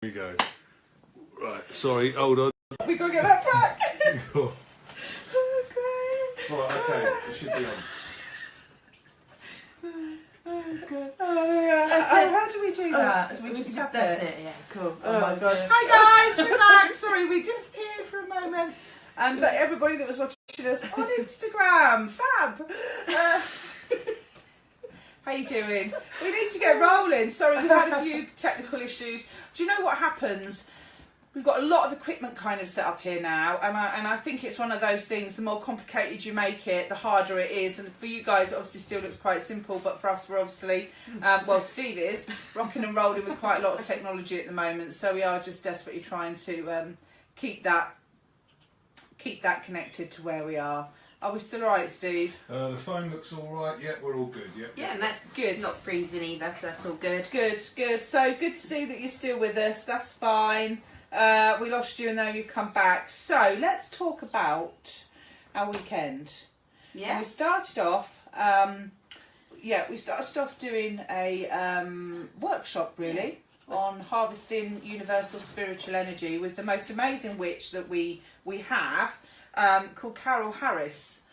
we go. Right, sorry, hold on. We gotta get that back. Oh, Okay. right, okay, it should be on. So how do we do that? Do we just tap it? Yeah, cool. Oh my gosh. Hi guys, we're back. Sorry, we disappeared for a moment. But everybody that was watching us on Instagram, fab. How you doing? We need to get rolling. Sorry, we've had a few technical issues. Do you know what happens? We've got a lot of equipment kind of set up here now, and I think it's one of those things, the more complicated you make it, the harder it is. And for you guys, it obviously still looks quite simple, but for us, we're obviously, well, Steve is, rocking and rolling with quite a lot of technology at the moment, so we are just desperately trying to keep that connected to where we are. Are we still all right, Steve? The phone looks all right. Yeah, we're all good. Yep. Yeah, and that's Good. not freezing either, so that's all good. Good. So good to see that you're still with us. That's fine. We lost you and now you've come back. So let's talk about our weekend. Yeah. And we started off, doing a workshop really on harvesting universal spiritual energy with the most amazing witch that we have, called Carol Harris.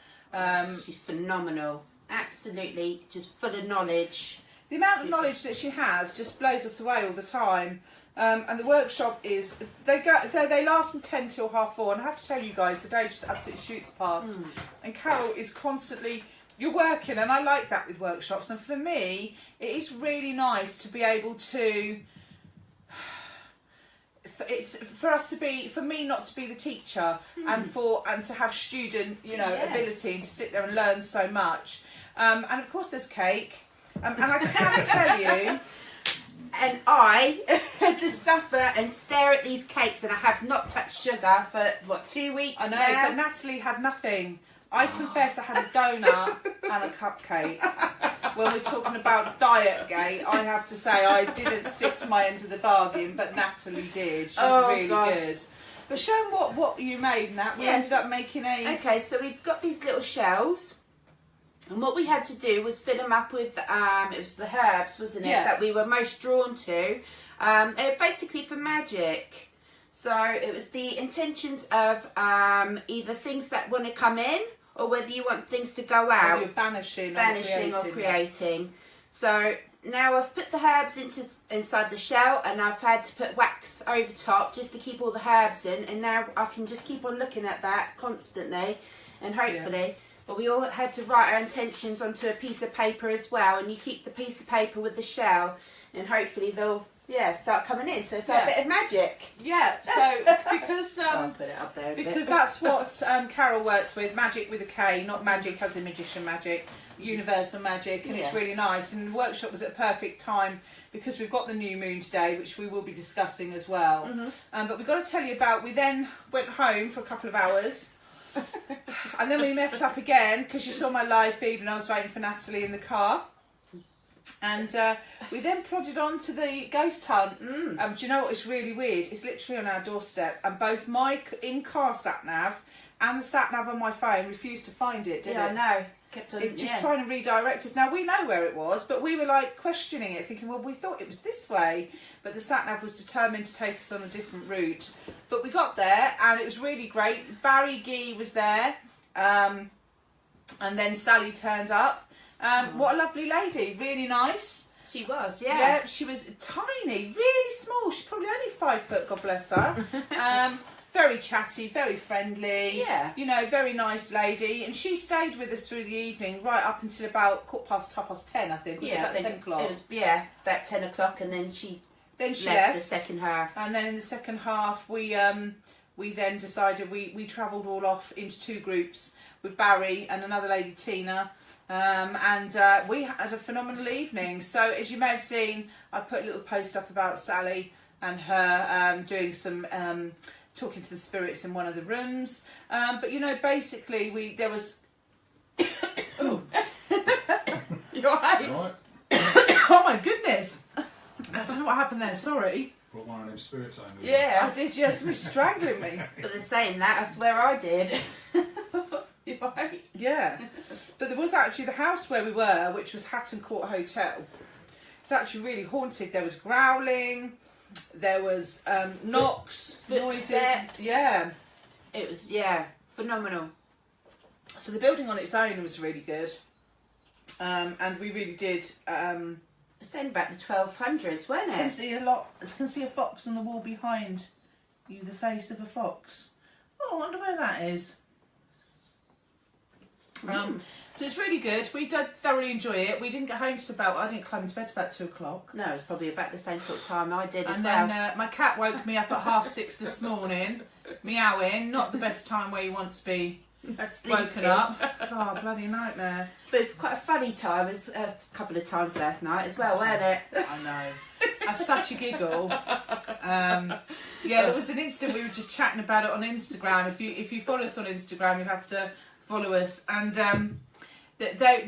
She's phenomenal. Absolutely, just full of knowledge. The amount of knowledge that she has just blows us away all the time. And the workshop is, they last from 10 till 4:30, and I have to tell you guys, the day just absolutely shoots past. And Carol is constantly, you're working, and I like that with workshops, and for me, it is really nice to be able to, for me not to be the teacher, and to have student, ability, and to sit there and learn so much. And of course there's cake, and I can tell you, And I had to suffer and stare at these cakes, and I have not touched sugar for, 2 weeks I know, now? but Natalie had nothing. I confess I had a donut and a cupcake. When we're talking about Dietgate, I have to say I didn't stick to my end of the bargain, but Natalie did. She was really good. But show them what you made, Nat. We ended up making a... Okay, so we've got these little shells. And what we had to do was fill them up with, it was the herbs, wasn't it, that we were most drawn to. They were basically for magic. So it was the intentions of either things that want to come in, or whether you want things to go out. Or you're banishing or creating. So now I've put the herbs inside the shell, and I've had to put wax over top just to keep all the herbs in. And now I can just keep on looking at that constantly, and hopefully... Yeah. But we all had to write our intentions onto a piece of paper as well, and you keep the piece of paper with the shell, and hopefully they'll start coming in. So it's like a bit of magic. Yeah. So because I'll put it up there because that's what Carol works with, magic with a K, not magic as in magician magic, universal magic, and it's really nice. And the workshop was at a perfect time because we've got the new moon today, which we will be discussing as well. But we've got to tell you about. We then went home for a couple of hours. And then we met up again because you saw my live feed when I was waiting for Natalie in the car, and we then plodded on to the ghost hunt. Do you know what is really weird? It's literally on our doorstep, and both my in-car sat-nav and the sat-nav on my phone refused to find it, did it? I know. Kept on, just trying to redirect us. Now we know where it was, but we were like questioning it, thinking, well, we thought it was this way, but the sat-nav was determined to take us on a different route. But we got there, and it was really great. Barry Gee was there, and then Sally turned up. What a lovely lady, really nice. She was, Yeah, she was tiny, really small. She's probably only 5 foot, God bless her. Very chatty, very friendly. Yeah. Very nice lady. And she stayed with us through the evening, right up until about 10:15, I think. Was it about 10 o'clock? It was, about 10 o'clock, and then she left the second half. And then in the second half, we then decided we travelled all off into 2 groups with Barry and another lady, Tina. And we had a phenomenal evening. So as you may have seen, I put a little post up about Sally and her doing some... talking to the spirits in one of the rooms, but basically there was. Oh, you alright? Right. Oh my goodness! I don't know what happened there. Sorry. Brought one of them spirits home. Yeah, I did. Yes, was strangling me. But they're saying that. I swear I did. You alright? Yeah, but there was actually the house where we were, which was Hatton Court Hotel. It's actually really haunted. There was growling. There was knocks, noises. Footsteps. Yeah. It was, phenomenal. So the building on its own was really good. And we really did. It's only about the 1200s, wasn't You can it? see a lot. You can see a fox on the wall behind you, the face of a fox. Oh, I wonder where that is. So it's really good. We did thoroughly enjoy it. We didn't get home till about, I didn't climb into bed till about 2 o'clock. No, it was probably about the same sort of time I did as And well. then my cat woke me up at 6:30 this morning, meowing. Not the best time where you want to be woken up. Oh, bloody nightmare. But it's quite a funny time. It's a couple of times last night as well, wasn't it? I know. I've such a giggle. There was an instant we were just chatting about it on Instagram. If you follow us on Instagram, you'll have to follow us. And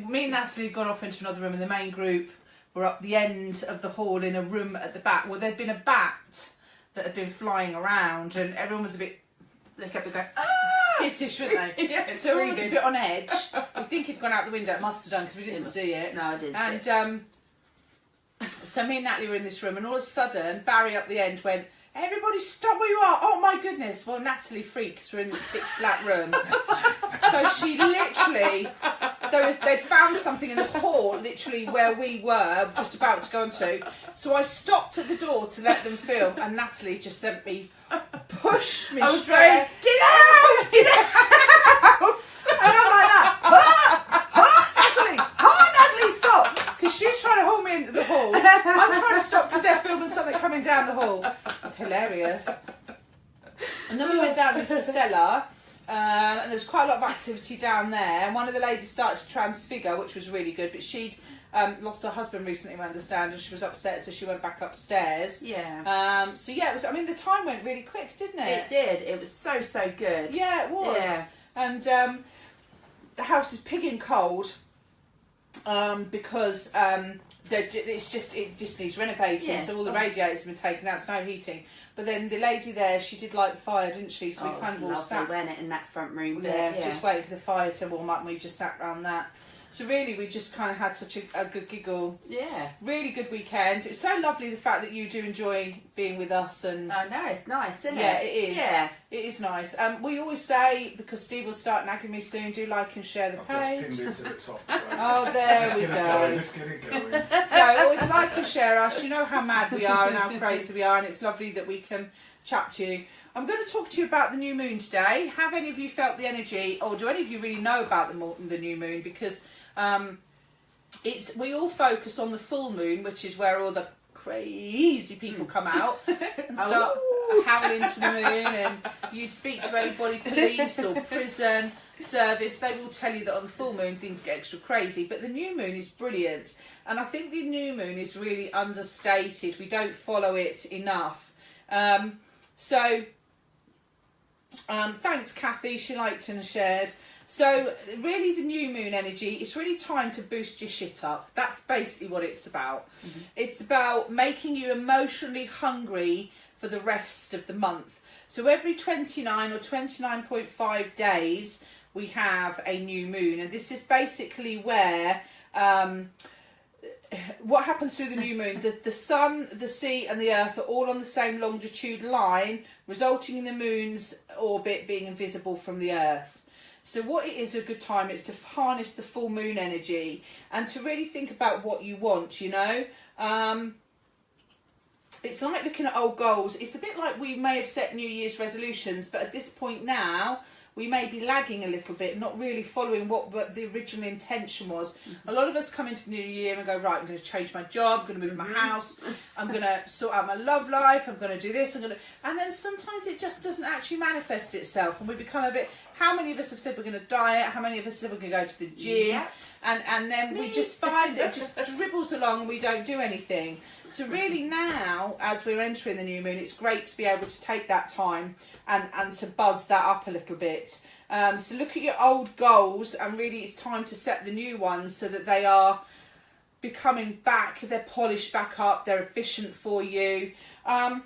me and Natalie got off into another room, and the main group were up the end of the hall in a room at the back. Well, there'd been a bat that had been flying around, and everyone was a bit. They kept going, ah! Skittish, weren't they? Yeah, so everyone was a bit on edge. We think it'd gone out the window. It must have done because we didn't see it. No, I didn't see it. So me and Natalie were in this room, and all of a sudden Barry up the end went, "Everybody stop where you are." Oh my goodness. Well, Natalie freaked because we're in this pitch black room. So she literally, they'd found something in the hall, literally where we were just about to go into. So I stopped at the door to let them film, and Natalie just pushed me I was straight. going, get out! Get out! And I'm like that. Natalie, stop! Because she's trying to hold me into the hall. I'm trying to stop because they're filming something coming down the hall. It's hilarious. And then we went down into the cellar, and there was quite a lot of activity down there. And one of the ladies started to transfigure, which was really good. But she'd lost her husband recently, I understand, and she was upset, so she went back upstairs. Yeah. It was. I mean, the time went really quick, didn't it? It did. It was so good. Yeah, it was. Yeah. And the house is pigging cold because it just needs renovating. Yes, so all the radiators have been taken out. There's no heating. But then the lady there, she did light the fire, didn't she? So we kind of all sat. Wasn't it, in that front room? Yeah, just waiting for the fire to warm up, and we just sat around that. So really, we just kind of had such a good giggle. Yeah. Really good weekend. It's so lovely the fact that you do enjoy being with us. And I know, it's nice, isn't it? Yeah, it is. Yeah. It is nice. We always say, because Steve will start nagging me soon, do like and share the page. I've just pinned it to the top. So Oh, there we go. Let's get it going. So always like and share us. You know how mad we are and how crazy we are, and it's lovely that we can chat to you. I'm going to talk to you about the new moon today. Have any of you felt the energy, or do any of you really know about the new moon? Because we all focus on the full moon, which is where all the crazy people come out and start howling to the moon. And you'd speak to anybody, police or prison service, they will tell you that on the full moon things get extra crazy. But the new moon is brilliant, and I think the new moon is really understated. We don't follow it enough. Thanks Kathy, she liked and shared. So really the new moon energy, it's really time to boost your shit up. That's basically what it's about. Mm-hmm. It's about making you emotionally hungry for the rest of the month. So every 29 or 29.5 days we have a new moon, and this is basically where what happens through the new moon, the sun, the sea and the earth are all on the same longitude line, resulting in the moon's orbit being invisible from the earth. So what it is a good time is to harness the full moon energy and to really think about what you want, you know. It's like looking at old goals. It's a bit like we may have set New Year's resolutions, but at this point now, we may be lagging a little bit, not really following what the original intention was. Mm-hmm. A lot of us come into the new year and go, right, I'm going to change my job, I'm going to move my house, I'm going to sort out my love life, I'm going to do this, and then sometimes it just doesn't actually manifest itself, and we become a bit, how many of us have said we're going to diet, how many of us have said we're going to go to the gym, yeah. and then we just find that it just dribbles along and we don't do anything. So really now, as we're entering the new moon, it's great to be able to take that time and to buzz that up a little bit. So look at your old goals, and really it's time to set the new ones so that they are becoming back, they're polished back up, they're efficient for you. And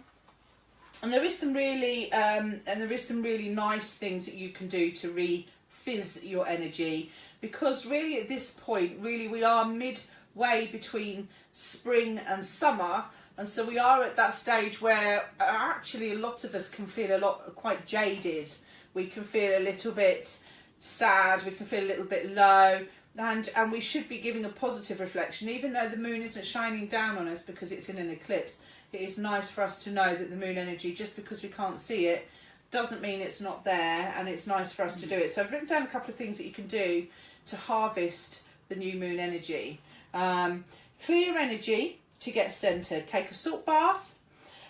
there is some really nice things that you can do to refizz your energy, because really at this point, really we are midway between spring and summer, And so we are at that stage where actually a lot of us can feel quite jaded. We can feel a little bit sad, we can feel a little bit low, and we should be giving a positive reflection. Even though the moon isn't shining down on us because it's in an eclipse, it is nice for us to know that the moon energy, just because we can't see it, doesn't mean it's not there, and it's nice for us to do it. So I've written down a couple of things that you can do to harvest the new moon energy. Clear energy to get centered. Take a salt bath,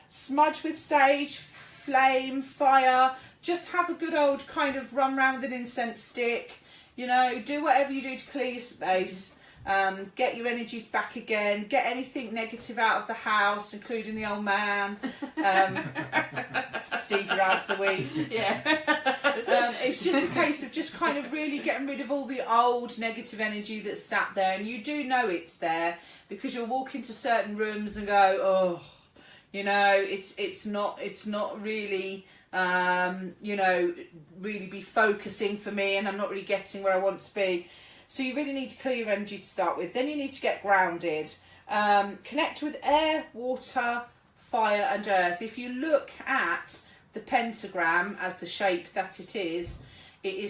smudge with sage, flame, fire. Just have a good old kind of run round with an incense stick. You know, do whatever you do to clear your space. Get your energies back again. Get anything negative out of the house, including the old man. Steve, you're out for the week. Yeah. It's just a case of just kind of really getting rid of all the old negative energy that's sat there, and you do know it's there because you'll walk into certain rooms and go, oh, you know, it's not really. You know, really be focusing for me, and I'm not really getting where I want to be. So you really need to clear your energy to start with. Then you need to get grounded. Connect with air, water, fire and earth. If you look at the pentagram as the shape that it is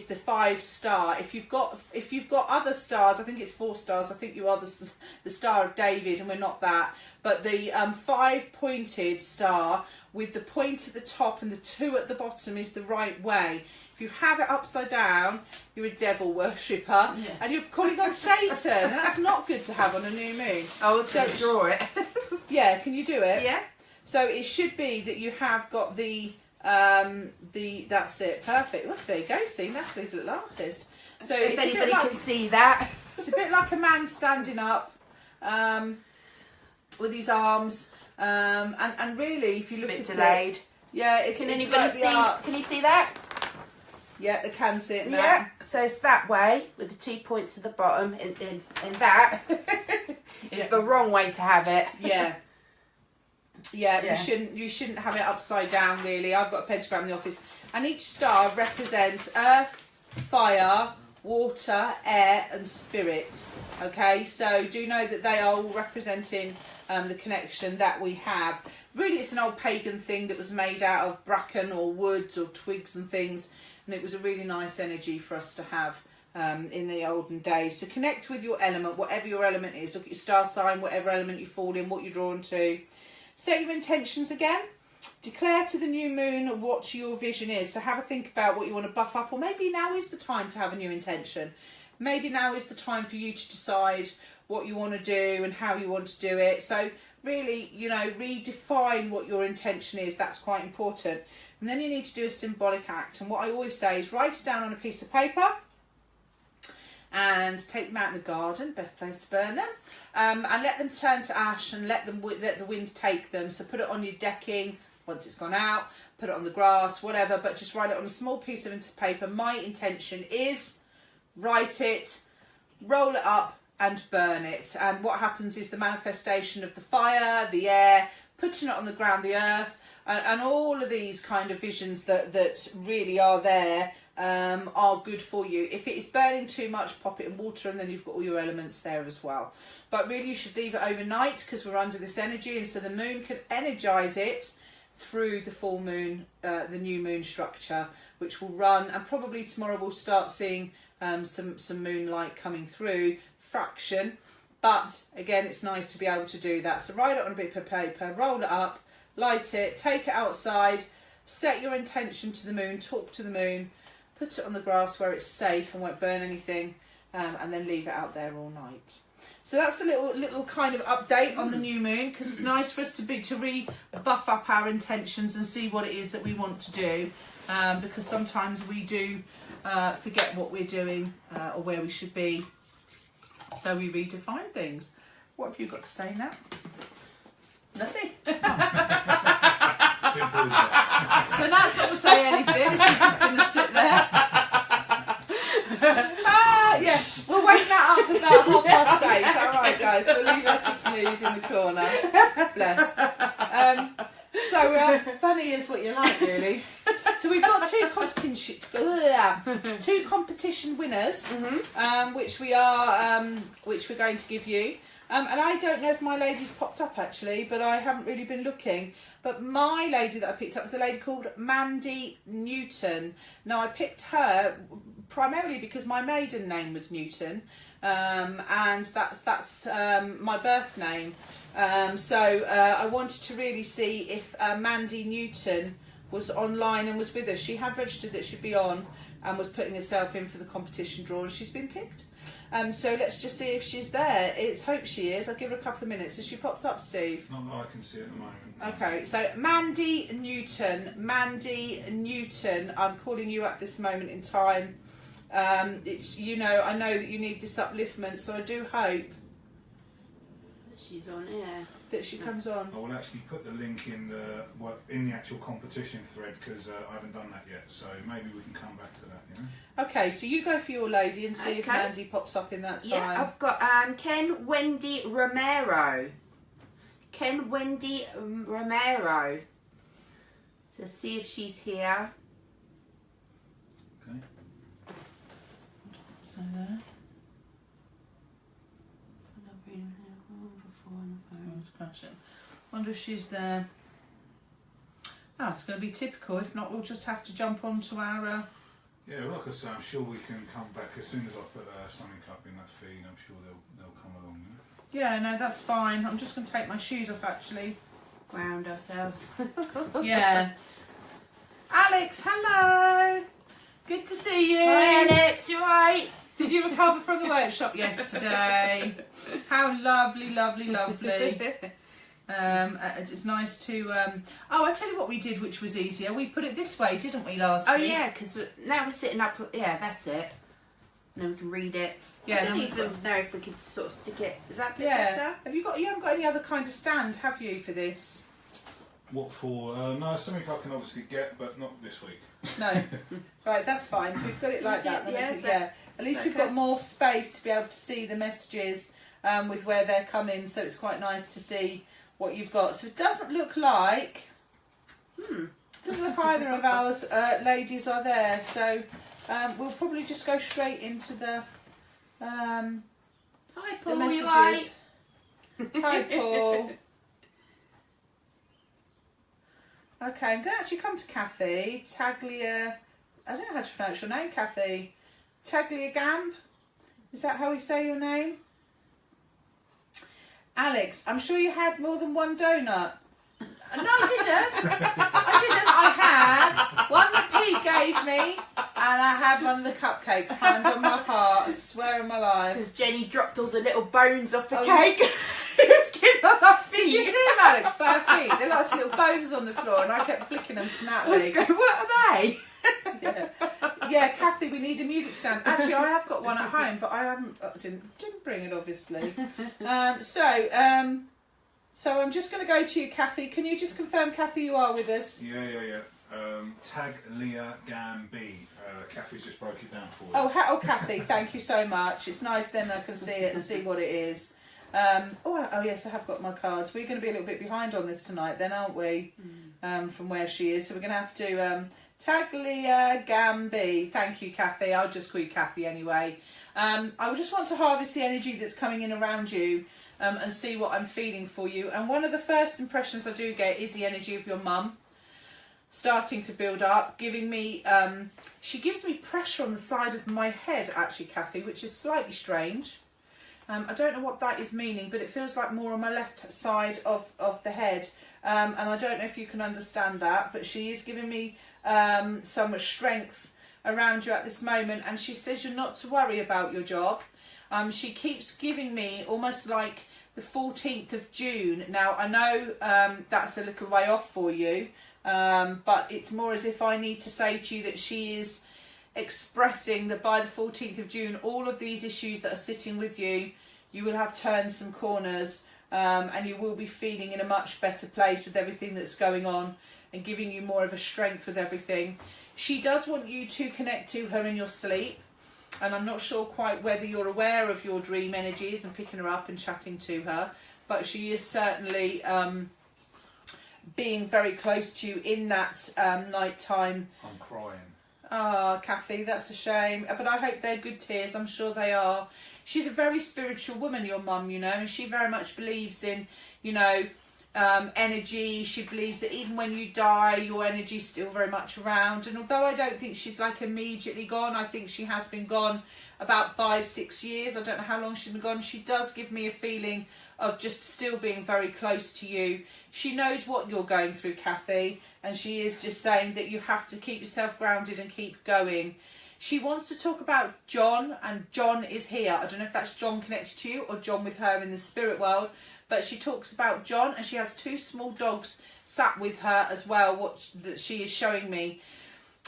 the 5-star. If you've got other stars, I think it's 4 stars. I think you are the Star of David, and we're not that. But the 5-pointed star with the point at the top and the 2 at the bottom is the right way. If you have it upside down, you're a devil worshipper, and you're calling on Satan. And that's not good to have on a new moon. I was going to draw it. Yeah, can you do it? Yeah. So it should be that you have got the that's it, perfect. Well, there you go. See, Natalie's a little artist. So if anybody can see that, it's a bit like a man standing up with his arms, and really, if you look at delayed. it, yeah, it's Can it's anybody like see? the arts. Can you see that? Yeah, they can see it now. Yeah. So it's that way with the 2 points at the bottom, and that is the wrong way to have it. Yeah. Yeah, you shouldn't have it upside down really. I've got a pentagram in the office, and each star represents earth, fire, water, air and spirit. Okay, so do know that they are all representing the connection that we have. Really, it's an old pagan thing that was made out of bracken or woods or twigs and things, and it was a really nice energy for us to have in the olden days. So connect with your element, whatever your element is. Look at your star sign, whatever element you fall in, what you're drawn to. Set your intentions again. Declare to the new moon what your vision is. So have a think about what you want to buff up, or maybe now is the time to have a new intention. Maybe now is the time for you to decide what you want to do and how you want to do it. So really, you know, redefine what your intention is. That's quite important. And then you need to do a symbolic act. And what I always say is write it down on a piece of paper and take them out in the garden, best place to burn them, and let them turn to ash, and let the wind take them. So put it on your decking once it's gone out, put it on the grass, whatever, but just write it on a small piece of paper. My intention is, write it, roll it up and burn it. And what happens is the manifestation of the fire, the air, putting it on the ground, the earth, and all of these kind of visions that really are there are good for you. If it is burning too much, pop it in water, and then you've got all your elements there as well. But really you should leave it overnight, because we're under this energy, and so the moon can energize it through the full moon, the new moon structure, which will run, and probably tomorrow we'll start seeing some moonlight coming through, fraction. But again, it's nice to be able to do that. So write it on a bit of paper, roll it up, light it, take it outside, set your intention to the moon, talk to the moon, put it on the grass where it's safe and won't burn anything, and then leave it out there all night. So that's a little kind of update on the new moon, because it's nice for us to buff up our intentions and see what it is that we want to do, because sometimes we do forget what we're doing or where we should be, so we redefine things. What have you got to say now? Nothing. Simple as that. So Nat's not going to say anything, she's just going to sit there. Yeah, we'll wake that up about 8:30. Is that right, guys? We'll leave her to snooze in the corner. Bless. So funny is what you like, really. So we've got two competition winners, which we're going to give you. And I don't know if my lady's popped up actually, but I haven't really been looking. But my lady that I picked up was a lady called Mandy Newton. Now I picked her primarily because my maiden name was Newton, and that's my birth name. So I wanted to really see if Mandy Newton was online and was with us. She had registered that she'd be on and was putting herself in for the competition draw, and she's been picked. So let's just see if she's there. It's hope she is. I'll give her a couple of minutes. Has she popped up, Steve? Not that I can see at the moment. Okay, so Mandy Newton, I'm calling you at this moment in time. It's, you know, I know that you need this upliftment, so I do hope she's on air. That she comes on. I will actually put the link in the actual competition thread because I haven't done that yet. So maybe we can come back to that. You know. Okay, so you go for your lady and see if Mandy pops up in that time. Yeah, I've got Ken Wendy Romero. Ken Wendy Romero. So see if she's here. Okay. So there. Wonder if she's there. Ah, it's going to be typical. If not, we'll just have to jump onto our. Yeah, like I say, I'm sure we can come back as soon as I put something up in that feed. I'm sure they'll come along. You know? Yeah, no, that's fine. I'm just going to take my shoes off actually. Ground ourselves. Yeah. Alex, hello. Good to see you. Hi Alex, you alright? Did you recover from the workshop yesterday? How lovely, lovely, lovely. It's nice to. Oh, I tell you what we did, which was easier. We put it this way, didn't we, last week? Oh yeah, because now we're sitting up. Yeah, that's it. And then we can read it. Yeah. I don't even know if we could sort of stick it. Is that a bit better? Have you got? You haven't got any other kind of stand, have you, for this? What for? No, something I can obviously get, but not this week. No. Right, that's fine. We've got it like that. Then Yeah, we can, at least we've got more space to be able to see the messages with where they're coming. So it's quite nice to see what you've got. So it doesn't look like. Doesn't look either of ours ladies are there. So we'll probably just go straight into the. Hi The Paul, you messages. alright? Hi Paul. Okay, I'm going to actually come to Kathy. Taglia. I don't know how to pronounce your name, Kathy. Taglia Gamb? Is that how we say your name? Alex, I'm sure you had more than one donut. No, I didn't. I had one that Pete gave me, and I had one of the cupcakes. Hand on my heart, I swear on my life. Because Jenny dropped all the little bones off the cake. It was getting on her feet. Did you see them, Alex, by her feet? They're like little bones on the floor, and I kept flicking them to Natalie. What are they? Yeah, Kathy, we need a music stand. Actually, I have got one at home, but I haven't. Didn't bring it, obviously. So I'm just going to go to you, Kathy. Can you just confirm, Kathy, you are with us? Yeah. Tag Leah Gamby. Kathy's just broke it down for you. Oh, Kathy, thank you so much. It's nice then I can see it and see what it is. Oh yes, I have got my cards. We're going to be a little bit behind on this tonight then, aren't we? From where she is. So we're going to have to... Tag Leah Gamby. Thank you, Kathy. I'll just call you Kathy anyway. I just want to harvest the energy that's coming in around you and see what I'm feeling for you. And one of the first impressions I do get is the energy of your mum starting to build up, giving me... she gives me pressure on the side of my head, actually, Kathy, which is slightly strange. I don't know what that is meaning, but it feels like more on my left side of the head. And I don't know if you can understand that, but she is giving me so much strength around you at this moment. And she says you're not to worry about your job. She keeps giving me almost like the 14th of June. Now, I know that's a little way off for you, but it's more as if I need to say to you that she is expressing that by the 14th of June, all of these issues that are sitting with you, you will have turned some corners and you will be feeling in a much better place with everything that's going on and giving you more of a strength with everything. She does want you to connect to her in your sleep, and I'm not sure quite whether you're aware of your dream energies and picking her up and chatting to her, but she is certainly being very close to you in that nighttime. I'm crying. Oh, Kathy, that's a shame. But I hope they're good tears. I'm sure they are. She's a very spiritual woman, your mum, you know, and she very much believes in, you know, energy. She believes that even when you die, your energy's still very much around. And although I don't think she's like immediately gone, I think she has been gone about 5-6 years. I don't know how long she's been gone. She does give me a feeling of just still being very close to you. She knows what you're going through, Kathy, and she is just saying that you have to keep yourself grounded and keep going. She wants to talk about John, and John is here. I don't know if that's John connected to you or John with her in the spirit world, but she talks about John, and she has 2 small dogs sat with her as well, that she is showing me.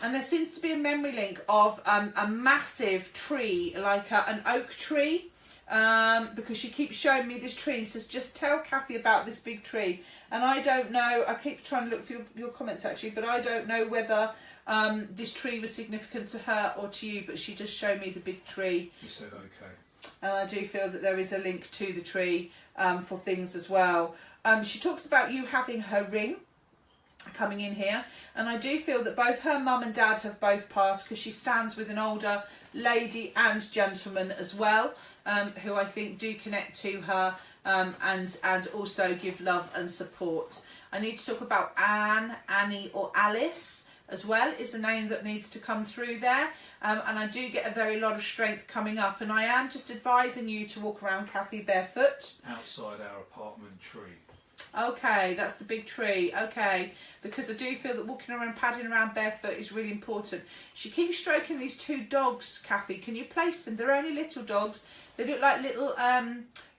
And there seems to be a memory link of a massive tree, like an oak tree, because she keeps showing me this tree and says, just tell Kathy about this big tree. And I don't know, I keep trying to look for your comments actually, but I don't know whether this tree was significant to her or to you, but she just showed me the big tree. You said okay. And I do feel that there is a link to the tree for things as well. She talks about you having her ring coming in here, and I do feel that both her mum and dad have both passed, because she stands with an older lady and gentleman as well, who I think do connect to her and also give love and support. I need to talk about Anne, Annie or Alice as well is the name that needs to come through there, and I do get a very lot of strength coming up, and I am just advising you to walk around, Kathy, barefoot. Outside our apartment tree. Okay, that's the big tree. Okay, because I do feel that walking around, padding around barefoot is really important. She keeps stroking these 2 dogs, Kathy. Can you place them? They're only little dogs. They look like little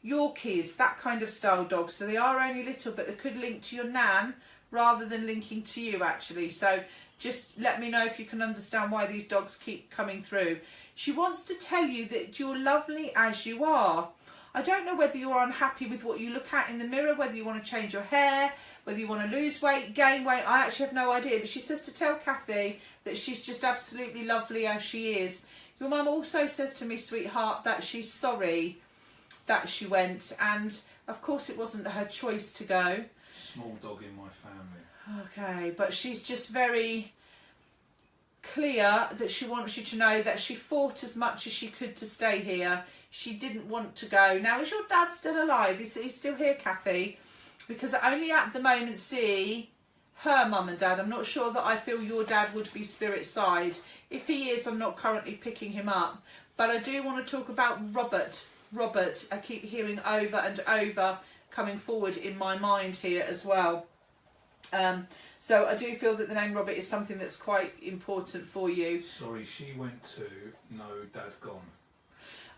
Yorkies, that kind of style dogs. So they are only little, but they could link to your nan rather than linking to you, actually. So just let me know if you can understand why these dogs keep coming through. She wants to tell you that you're lovely as you are. I don't know whether you're unhappy with what you look at in the mirror, whether you want to change your hair, whether you want to lose weight, gain weight. I actually have no idea. But she says to tell Kathy that she's just absolutely lovely as she is. Your mum also says to me, sweetheart, that she's sorry that she went. And, of course, it wasn't her choice to go. Small dog in my family. Okay, but she's just very clear that she wants you to know that she fought as much as she could to stay here. She didn't want to go. Now, is your dad still alive? Is he still here, Kathy? Because I only at the moment see her mum and dad. I'm not sure that I feel your dad would be spirit side. If he is, I'm not currently picking him up. But I do want to talk about Robert. Robert, I keep hearing over and over coming forward in my mind here as well. So I do feel that the name Robert is something that's quite important for you. Sorry, she went to no dad gone.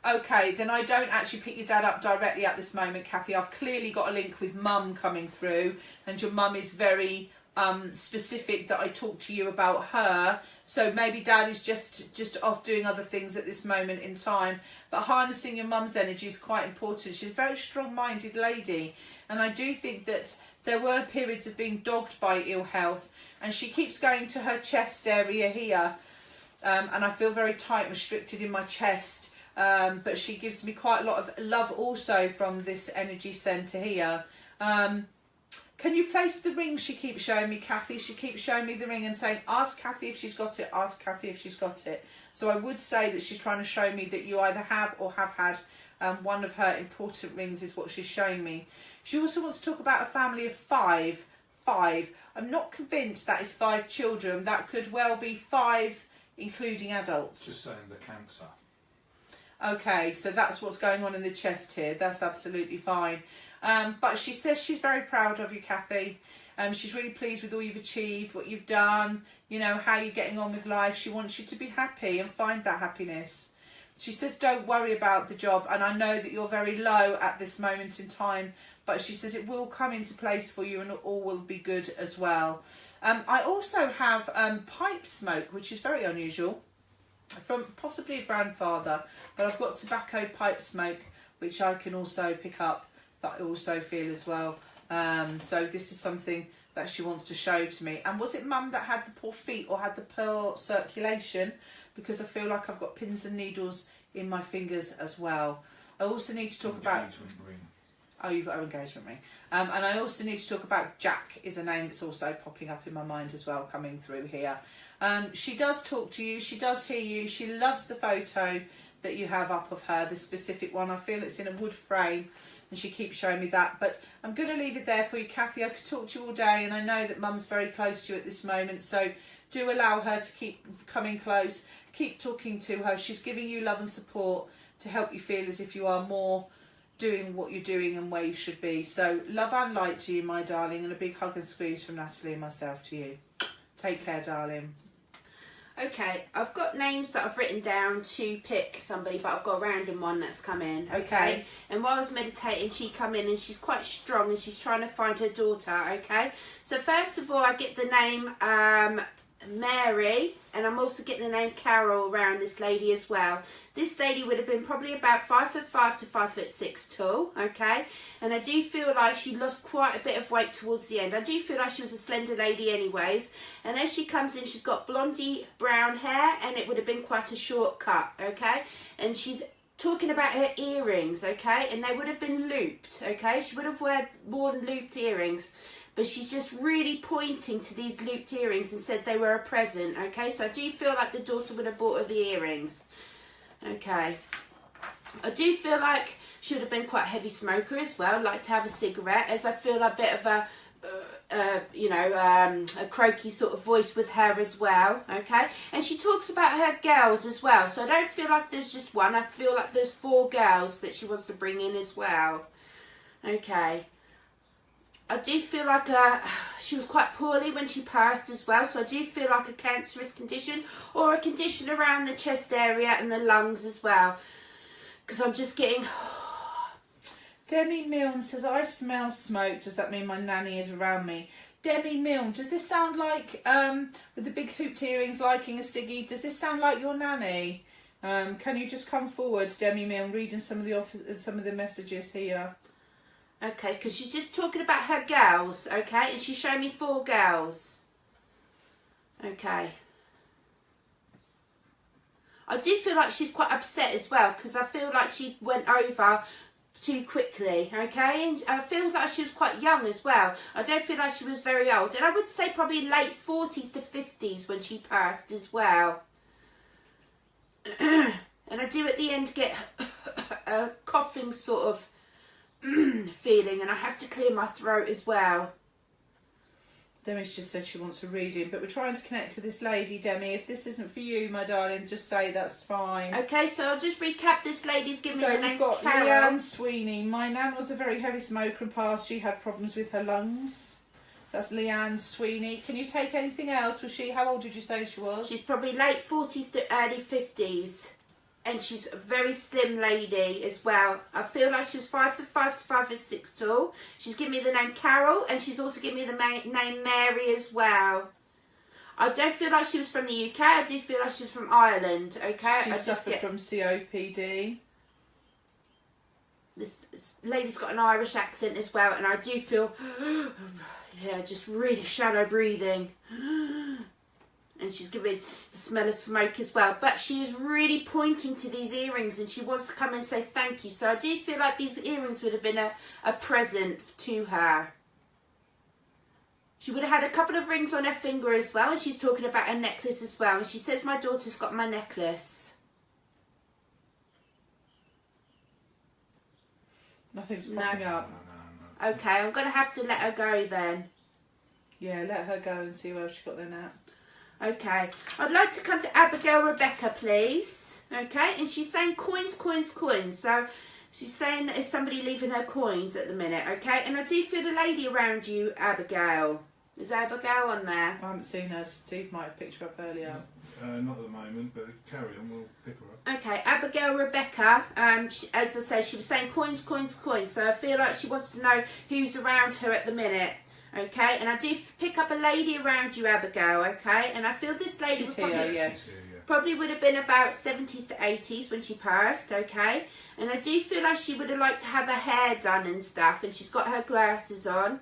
Okay, then I don't actually pick your dad up directly at this moment, Kathy. I've clearly got a link with mum coming through, and your mum is very specific that I talk to you about her. So maybe dad is just off doing other things at this moment in time. But harnessing your mum's energy is quite important. She's a very strong-minded lady, and I do think that there were periods of being dogged by ill health, and she keeps going to her chest area here, and I feel very tight, restricted in my chest. But she gives me quite a lot of love also from this energy centre here. Can you place the ring she keeps showing me, Kathy? She keeps showing me the ring and saying, ask Kathy if she's got it, ask Kathy if she's got it. So I would say that she's trying to show me that you either have or have had one of her important rings is what she's showing me. She also wants to talk about a family of 5. 5. I'm not convinced that is 5 children. That could well be 5, including adults. Just saying the cancer. Okay, so that's what's going on in the chest here. That's absolutely fine. But she says she's very proud of you, Kathy. She's really pleased with all you've achieved, what you've done, you know, how you're getting on with life. She wants you to be happy and find that happiness. She says don't worry about the job, and I know that you're very low at this moment in time, but she says it will come into place for you and all will be good as well. I also have pipe smoke, which is very unusual, from possibly a grandfather, but I've got tobacco pipe smoke, which I can also pick up, that I also feel as well. So this is something that she wants to show to me. And was it mum that had the poor feet or had the poor circulation? Because I feel like I've got pins and needles in my fingers as well. I also need to talk about... Engagement ring. Oh, you've got her engagement ring. And I also need to talk about Jack, is a name that's also popping up in my mind as well, coming through here. She does talk to you, she does hear you, she loves the photo that you have up of her, the specific one. I feel it's in a wood frame and she keeps showing me that. But I'm going to leave it there for you, Kathy. I could talk to you all day, and I know that Mum's very close to you at this moment, so do allow her to keep coming close, keep talking to her. She's giving you love and support to help you feel as if you are more doing what you're doing and where you should be. So love and light to you, my darling, and a big hug and squeeze from Natalie and myself to you. Take care, darling. Okay, I've got names that I've written down to pick somebody, but I've got a random one that's come in. Okay. And while I was meditating, she come in and she's quite strong and she's trying to find her daughter. Okay. So first of all, I get the name Mary, and I'm also getting the name Carol around this lady as well. This lady would have been probably about 5'5" to 5'6" tall, okay? And I do feel like she lost quite a bit of weight towards the end. I do feel like she was a slender lady anyways. And as she comes in, she's got blondie brown hair, and it would have been quite a short cut, okay? And she's talking about her earrings, okay? And they would have been looped, okay? She would have worn looped earrings. But she's just really pointing to these looped earrings and said they were a present, okay? So I do feel like the daughter would have bought her the earrings, okay? I do feel like she would have been quite a heavy smoker as well, like to have a cigarette, as I feel a bit of a croaky sort of voice with her as well, okay? And she talks about her girls as well, so I don't feel like there's just one. I feel like there's 4 girls that she wants to bring in as well, okay? I do feel like she was quite poorly when she passed as well, so I do feel like a cancerous condition or a condition around the chest area and the lungs as well, because I'm just getting... Demi Milne says, I smell smoke. Does that mean my nanny is around me? Demi Milne, does this sound like, with the big hooped earrings, liking a ciggy, does this sound like your nanny? Can you just come forward, Demi Milne, reading some of the messages here. Okay, because she's just talking about her girls, okay? And she showed me 4 girls. Okay. I do feel like she's quite upset as well, because I feel like she went over too quickly, okay? And I feel like she was quite young as well. I don't feel like she was very old. And I would say probably late 40s to 50s when she passed as well. And I do at the end get a coughing sort of feeling, and I have to clear my throat as well. Demi's just said she wants a reading, but we're trying to connect to this lady, Demi. If this isn't for you, my darling, just say that's fine. Okay, so I'll just recap. This lady's giving me the name Carol. So we've got Carol. Leanne Sweeney. My nan was a very heavy smoker and passed. She had problems with her lungs. That's Leanne Sweeney. Can you take anything else? Was she? How old did you say she was? She's probably late 40s to early 50s. And she's a very slim lady as well. I feel like she was 5'5" to 5'6" tall. She's given me the name Carol, and she's also given me the name Mary as well. I don't feel like she was from the UK. I do feel like she was from Ireland, okay? She suffered from COPD. This lady's got an Irish accent as well, and I do feel, yeah, just really shallow breathing. And she's giving the smell of smoke as well. But she is really pointing to these earrings, and she wants to come and say thank you. So I do feel like these earrings would have been a present to her. She would have had a couple of rings on her finger as well, and she's talking about a necklace as well. And she says, my daughter's got my necklace. Nothing's popping up. No. Okay, I'm going to have to let her go then. Yeah, let her go and see who else she got there now. Okay, I'd like to come to Abigail Rebecca, please. Okay, and she's saying coins, coins, coins. So she's saying that there's somebody leaving her coins at the minute, okay? And I do feel the lady around you, Abigail. Is Abigail on there? I haven't seen her. Steve might have picked her up earlier. Not at the moment, but carry on, we'll pick her up. Okay, Abigail Rebecca, as I say, she was saying coins, coins, coins. So I feel like she wants to know who's around her at the minute. Okay, and I do pick up a lady around you, Abigail, okay? And I feel this lady She's here, yes. probably would have been about 70s to 80s when she passed, okay? And I do feel like she would have liked to have her hair done and stuff, and she's got her glasses on.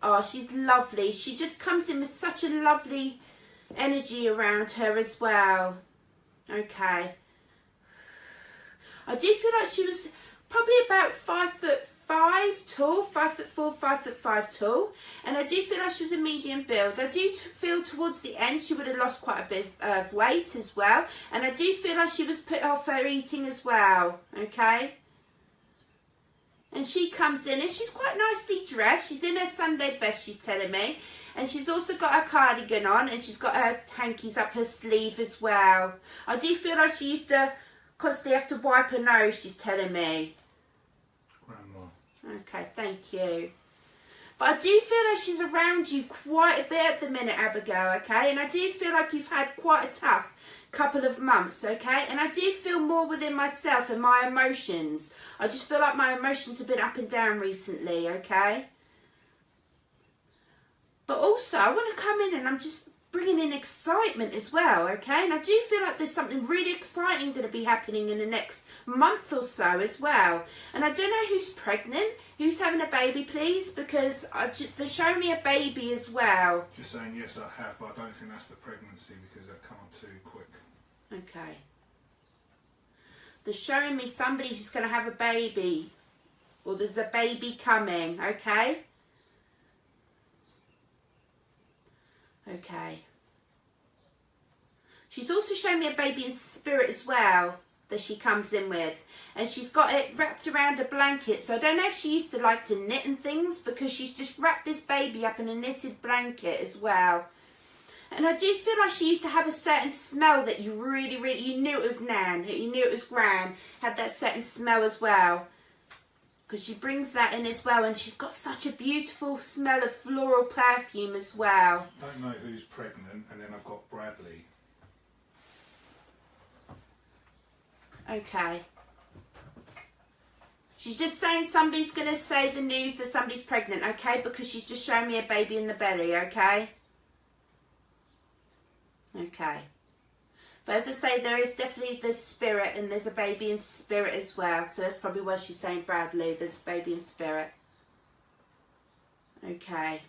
Oh, she's lovely. She just comes in with such a lovely energy around her as well. Okay. I do feel like she was probably about 5'4" 5'5" tall, 5'4", 5'5" tall, and I do feel like she was a medium build. I do feel towards the end she would have lost quite a bit of weight as well, and I do feel like she was put off her eating as well, okay? And she comes in and she's quite nicely dressed. She's in her Sunday best, she's telling me, and she's also got her cardigan on, and she's got her hankies up her sleeve as well. I do feel like she used to constantly have to wipe her nose, she's telling me. Okay, thank you. But I do feel like she's around you quite a bit at the minute, Abigail, okay? And I do feel like you've had quite a tough couple of months, okay? And I do feel more within myself and my emotions. I just feel like my emotions have been up and down recently, okay? But also, I want to come in and I'm just bringing in excitement as well, okay? And I do feel like there's something really exciting going to be happening in the next month or so as well. And I don't know who's pregnant, who's having a baby, please, because they're showing me a baby as well. Just saying, yes, I have, but I don't think that's the pregnancy because that come on too quick. Okay. They're showing me somebody who's going to have a baby, or there's a baby coming, okay? Okay. She's also showing me a baby in spirit as well that she comes in with. And she's got it wrapped around a blanket. So I don't know if she used to like to knit and things, because she's just wrapped this baby up in a knitted blanket as well. And I do feel like she used to have a certain smell that you really, you knew it was Nan, you knew it was Gran, had that certain smell as well. Because she brings that in as well, and she's got such a beautiful smell of floral perfume as well. I don't know who's pregnant, and then I've got Bradley. Okay. She's just saying somebody's going to say the news that somebody's pregnant, okay? Because she's just showing me a baby in the belly, okay? Okay. But as I say, there is definitely the spirit, and there's a baby in spirit as well. So that's probably why she's saying Bradley. There's a baby in spirit. Okay.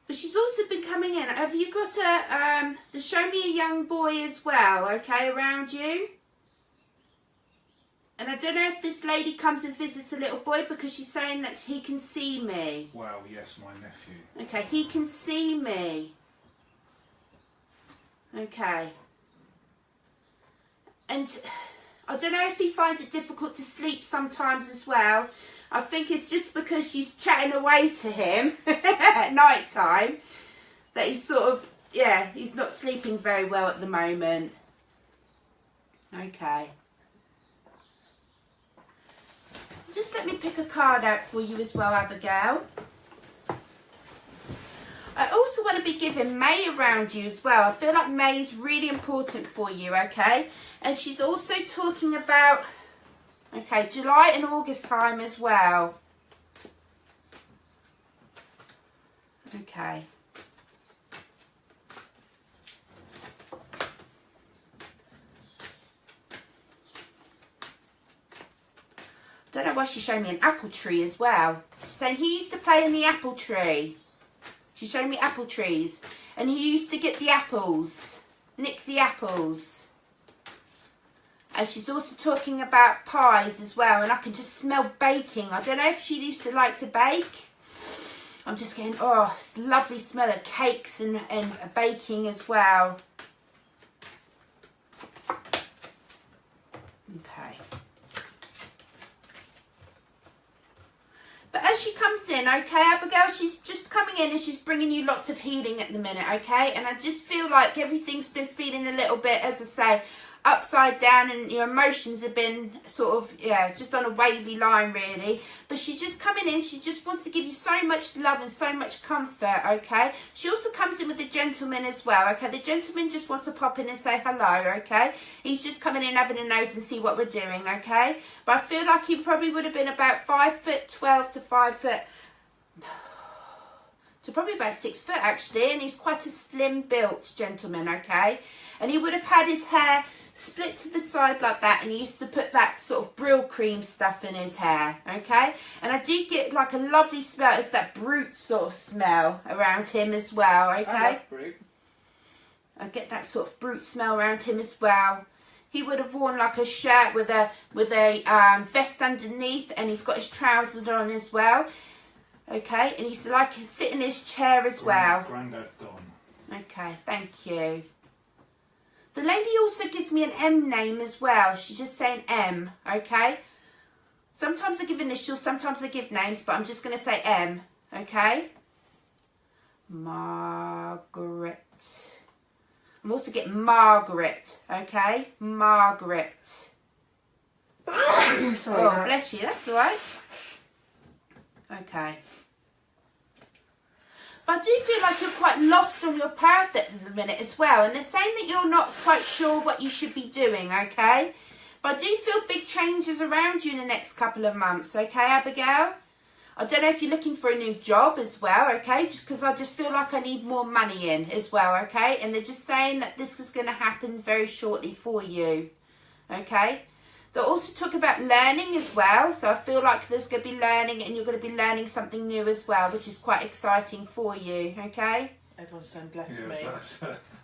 But she's also been coming in. Have you got to show me a young boy as well, okay, around you? And I don't know if this lady comes and visits a little boy, because she's saying that he can see me. Wow, yes, my nephew. Okay, he can see me. Okay. And I don't know if he finds it difficult to sleep sometimes as well. I think it's just because she's chatting away to him at night time that he's sort of, yeah, he's not sleeping very well at the moment. Okay. Just let me pick a card out for you as well, Abigail. I also want to be giving May around you as well. I feel like May is really important for you, okay? And she's also talking about, okay, July and August time as well. Okay. Don't know why she's showing me an apple tree as well. She's saying he used to play in the apple tree. She's showing me apple trees. And he used to get the apples. Nick the apples. And she's also talking about pies as well. And I can just smell baking. I don't know if she used to like to bake. I'm just getting, oh, it's a lovely smell of cakes and baking as well. Okay. But as she comes in, okay, Abigail, she's just coming in and she's bringing you lots of healing at the minute, okay? And I just feel like everything's been feeling a little bit, as I say, upside down, and your emotions have been sort of, yeah, just on a wavy line, really. But she's just coming in, she just wants to give you so much love and so much comfort, okay? She also comes in with the gentleman as well, okay? The gentleman just wants to pop in and say hello, okay? He's just coming in, having a nose and see what we're doing, okay? But I feel like he probably would have been about 5'12" to 5 foot... to probably about 6 foot, actually. And he's quite a slim-built gentleman, okay? And he would have had his hair split to the side like that, and he used to put that sort of Brill cream stuff in his hair, okay? And I do get like a lovely smell. It's that Brute sort of smell around him as well, okay? I love Brute. I get that sort of Brute smell around him as well. he would have worn like a shirt with a vest underneath, and he's got his trousers on as well. Okay, and he's like sitting in his chair as well. Grandad Don. Okay, thank you. The lady also gives me an M name as well. She's just saying M, okay? Sometimes I give initials, sometimes I give names, but I'm just going to say M, okay? Margaret. I'm also getting Margaret, okay? Margaret. Sorry, oh, bless you, that's all right. Okay. But I do feel like you're quite lost on your path at the minute as well. And they're saying that you're not quite sure what you should be doing, okay? But I do feel big changes around you in the next couple of months, okay, Abigail? I don't know if you're looking for a new job as well, okay? Just because I just feel like I need more money in as well, okay? And they're just saying that this is going to happen very shortly for you, okay? They'll also talk about learning as well. So I feel like there's going to be learning, and you're going to be learning something new as well, which is quite exciting for you, okay? Everyone's saying bless me.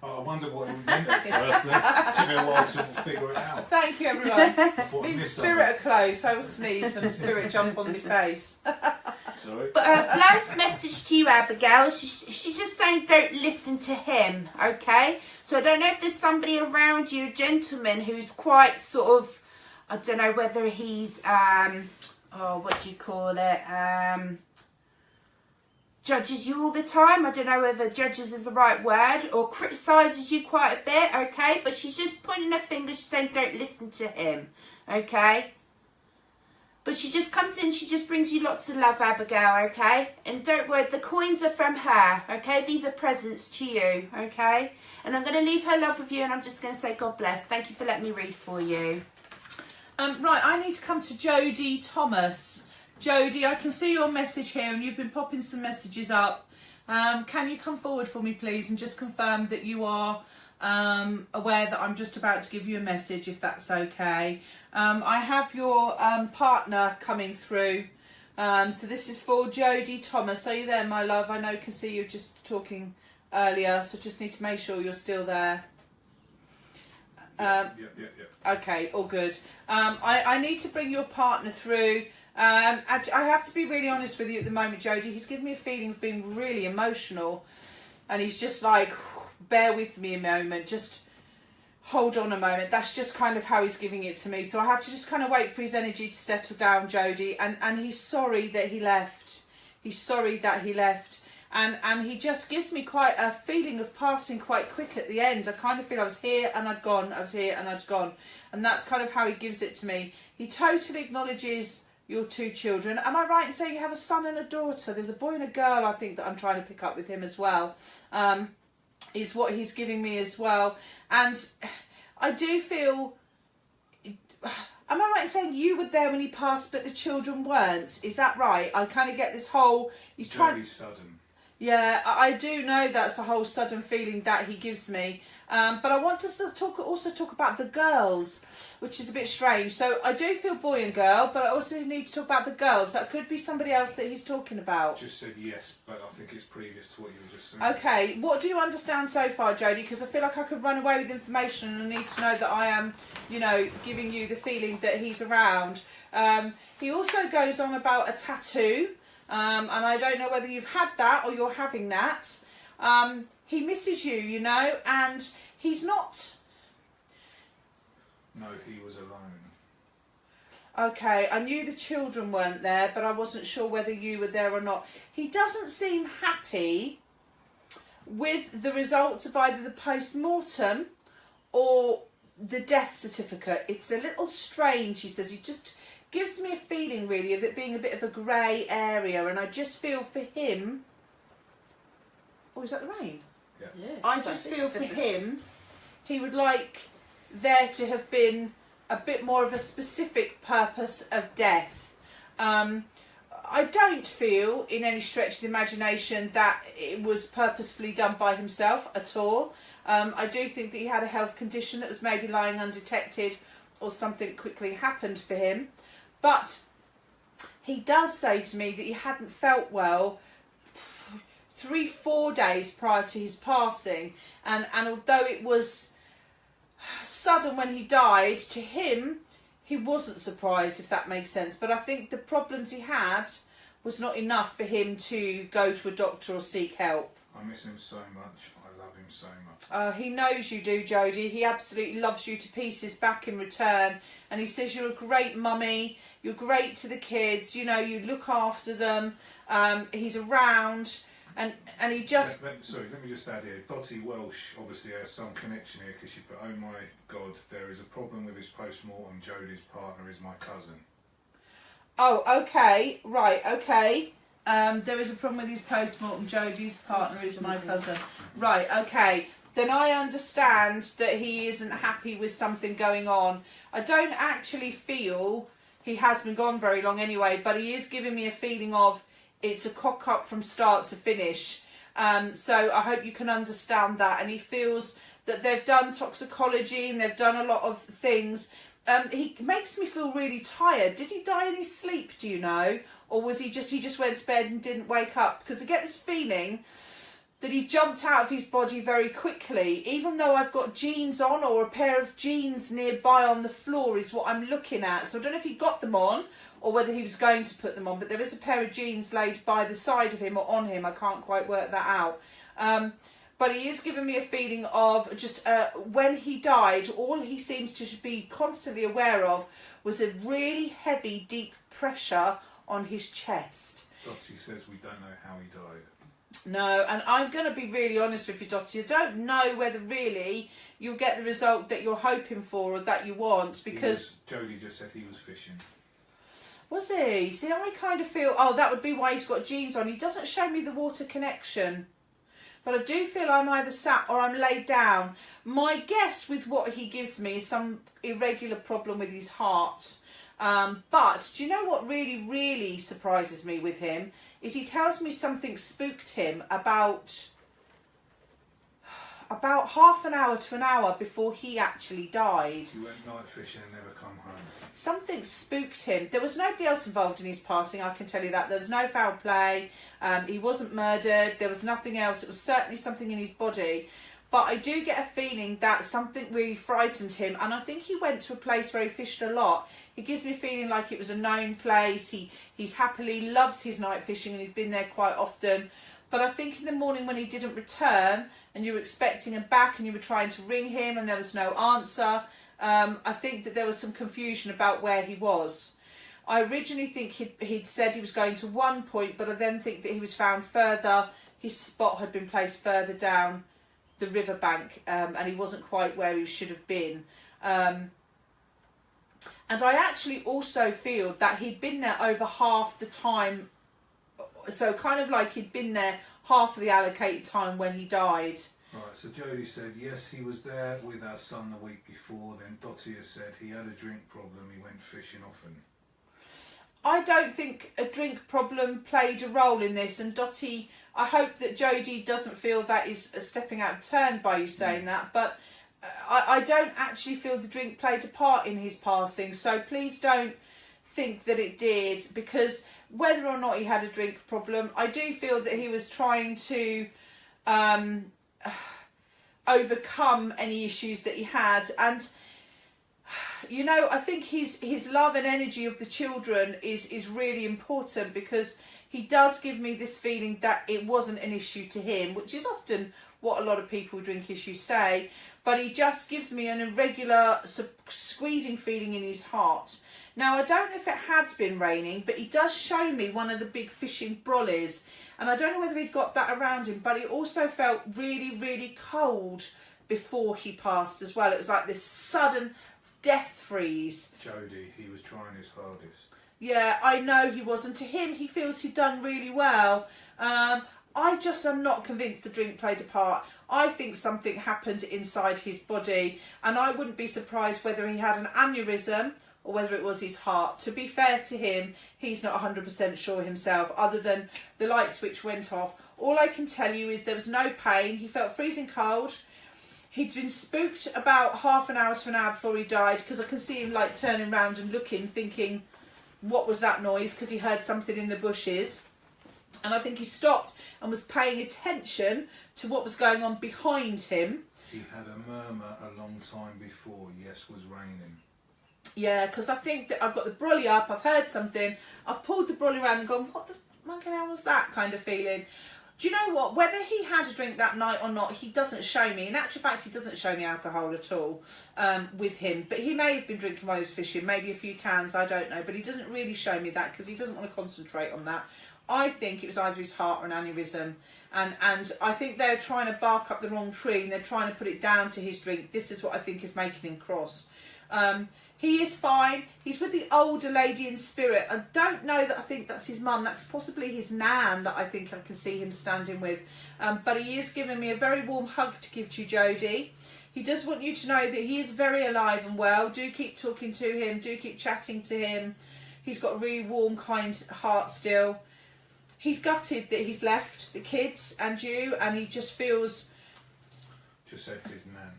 I wonder what it meant at first. Then it took me a while to figure it out. Thank you, everyone. In spirit are close. I will sneeze when the spirit jump on my face. Sorry. But her last message to you, Abigail, she's just saying don't listen to him, okay? So I don't know if there's somebody around you, a gentleman, who's quite sort of, I don't know whether he's, what do you call it? Judges you all the time. I don't know whether judges is the right word, or criticises you quite a bit, okay? But she's just pointing her finger, she's saying don't listen to him, okay? But she just comes in, she just brings you lots of love, Abigail, okay? And don't worry, the coins are from her, okay? These are presents to you, okay? And I'm going to leave her love with you, and I'm just going to say God bless. Thank you for letting me read for you. Right, I need to come to Jodie Thomas. Jodie, I can see your message here, and you've been popping some messages up. Can you come forward for me, please, and just confirm that you are aware that I'm just about to give you a message, if that's okay. I have your partner coming through. So this is for Jodie Thomas. Are you there, my love? I know I can see you just talking earlier, so just need to make sure you're still there. Yeah. Okay, all good. I need to bring your partner through. I have to be really honest with you at the moment, Jodie. He's given me a feeling of being really emotional, and he's just like, bear with me a moment, just hold on a moment. That's just kind of how he's giving it to me. So I have to just kind of wait for his energy to settle down, Jodie. And he's sorry that he left. He's sorry that he left. And he just gives me quite a feeling of passing quite quick at the end. I kind of feel I was here and I'd gone, I was here and I'd gone. And that's kind of how he gives it to me. He totally acknowledges your two children. Am I right in saying you have a son and a daughter? There's a boy and a girl, I think, that I'm trying to pick up with him as well. Is what he's giving me as well. And I do feel... Am I right in saying you were there when he passed but the children weren't? Is that right? I kind of get this whole... He's trying... Very sudden. Yeah, I do know that's a whole sudden feeling that he gives me. But I want to also talk about the girls, which is a bit strange. So I do feel boy and girl, but I also need to talk about the girls. That could be somebody else that he's talking about. Just said yes, but I think it's previous to what you were just saying. Okay, what do you understand so far, Jodie? Because I feel like I could run away with information, and I need to know that I am, giving you the feeling that he's around. He also goes on about a tattoo. And I don't know whether you've had that or you're having that. He misses you, and he's not... No, he was alone. Okay, I knew the children weren't there, but I wasn't sure whether you were there or not. He doesn't seem happy with the results of either the post-mortem or the death certificate. It's a little strange, he says. He just... gives me a feeling, really, of it being a bit of a grey area, and I just feel for him... Oh, is that the rain? Yeah. Yes, I just feel for him, he would like there to have been a bit more of a specific purpose of death. I don't feel, in any stretch of the imagination, that it was purposefully done by himself at all. I do think that he had a health condition that was maybe lying undetected, or something quickly happened for him. But he does say to me that he hadn't felt well 3-4 days prior to his passing, and although it was sudden when he died. To him, he wasn't surprised, if that makes sense. But I think the problems he had was not enough for him to go to a doctor or seek help. I miss him so much. I love him so much. He knows you do, Jodie. He absolutely loves you to pieces back in return. And he says you're a great mummy. You're great to the kids. You know, you look after them. He's around. And he just... Let me just add here. Dottie Welsh obviously has some connection here because she put, oh my God, there is a problem with his post-mortem. Jodie's partner is my cousin. Oh, okay. Right, okay. There is a problem with his post-mortem. Jodie's partner is my cousin. Right, okay. Then I understand that he isn't happy with something going on. I don't actually feel he has been gone very long anyway, but he is giving me a feeling of it's a cock-up from start to finish. So I hope you can understand that. And he feels that they've done toxicology and they've done a lot of things. He makes me feel really tired. Did he die in his sleep, do you know? Or was he just went to bed and didn't wake up? Because I get this feeling that he jumped out of his body very quickly. Even though I've got jeans on, or a pair of jeans nearby on the floor is what I'm looking at. So I don't know if he got them on or whether he was going to put them on. But there is a pair of jeans laid by the side of him or on him. I can't quite work that out. But he is giving me a feeling of just when he died, all he seems to be constantly aware of was a really heavy, deep pressure on his chest. Dottie says we don't know how he died. No, and I'm going to be really honest with you, Dottie. I don't know whether really you'll get the result that you're hoping for or that you want, because... Jodie just said he was fishing. Was he? See, I kind of feel, oh, that would be why he's got jeans on. He doesn't show me the water connection. But I do feel I'm either sat or I'm laid down. My guess with what he gives me is some irregular problem with his heart. But do you know what really, really surprises me with him? Is he tells me something spooked him about half an hour to an hour before he actually died. He went night fishing and never come home. Something spooked him. There was nobody else involved in his passing, I can tell you that. There was no foul play. He wasn't murdered. There was nothing else. It was certainly something in his body. But I do get a feeling that something really frightened him. And I think he went to a place where he fished a lot. He gives me a feeling like it was a known place. He's happily loves his night fishing and he's been there quite often. But I think in the morning when he didn't return and you were expecting him back and you were trying to ring him and there was no answer, I think that there was some confusion about where he was. I originally think he'd said he was going to one point, but I then think that he was found further. His spot had been placed further down the riverbank, and he wasn't quite where he should have been. And I actually also feel that he'd been there over half the time, so kind of like he'd been there half of the allocated time when he died. Right, so Jodie said, yes, he was there with our son the week before. Then Dottie has said he had a drink problem, he went fishing often. I don't think a drink problem played a role in this, and Dottie, I hope that Jodie doesn't feel that is a stepping out of turn by you saying that, but I don't actually feel the drink played a part in his passing, so please don't think that it did, because whether or not he had a drink problem, I do feel that he was trying to overcome any issues that he had. And you know, I think his love and energy of the children is really important, because he does give me this feeling that it wasn't an issue to him, which is often what a lot of people with drink issues say, but he just gives me an irregular squeezing feeling in his heart. Now, I don't know if it had been raining, but he does show me one of the big fishing brollies, and I don't know whether he'd got that around him, but he also felt really, really cold before he passed as well. It was like this sudden death freeze. Jodie, he was trying his hardest. Yeah, I know he was, and to him, he feels he'd done really well. I just am not convinced the drink played a part. I think something happened inside his body, and I wouldn't be surprised whether he had an aneurysm or whether it was his heart. To be fair to him, he's not 100% sure himself, other than the light switch went off. All I can tell you is there was no pain. He felt freezing cold. He'd been spooked about half an hour to an hour before he died, because I can see him like turning around and looking, thinking, what was that noise? Because he heard something in the bushes. And I think he stopped and was paying attention to what was going on behind him. He had a murmur a long time before, yes, was raining. Yeah, because I think that I've got the brolly up, I've heard something, I've pulled the brolly around and gone, what the monkey hell was that kind of feeling? Do you know what? Whether he had a drink that night or not, he doesn't show me. In actual fact, he doesn't show me alcohol at all with him. But he may have been drinking while he was fishing, maybe a few cans, I don't know. But he doesn't really show me that because he doesn't want to concentrate on that. I think it was either his heart or an aneurysm. And I think they're trying to bark up the wrong tree and they're trying to put it down to his drink. This is what I think is making him cross. He is fine. He's with the older lady in spirit. I don't know that I think that's his mum. That's possibly his nan that I think I can see him standing with. But he is giving me a very warm hug to give to you, Jodie. He does want you to know that he is very alive and well. Do keep talking to him. Do keep chatting to him. He's got a really warm, kind heart still. He's gutted that he's left the kids and you, and he just feels... Just said his nan.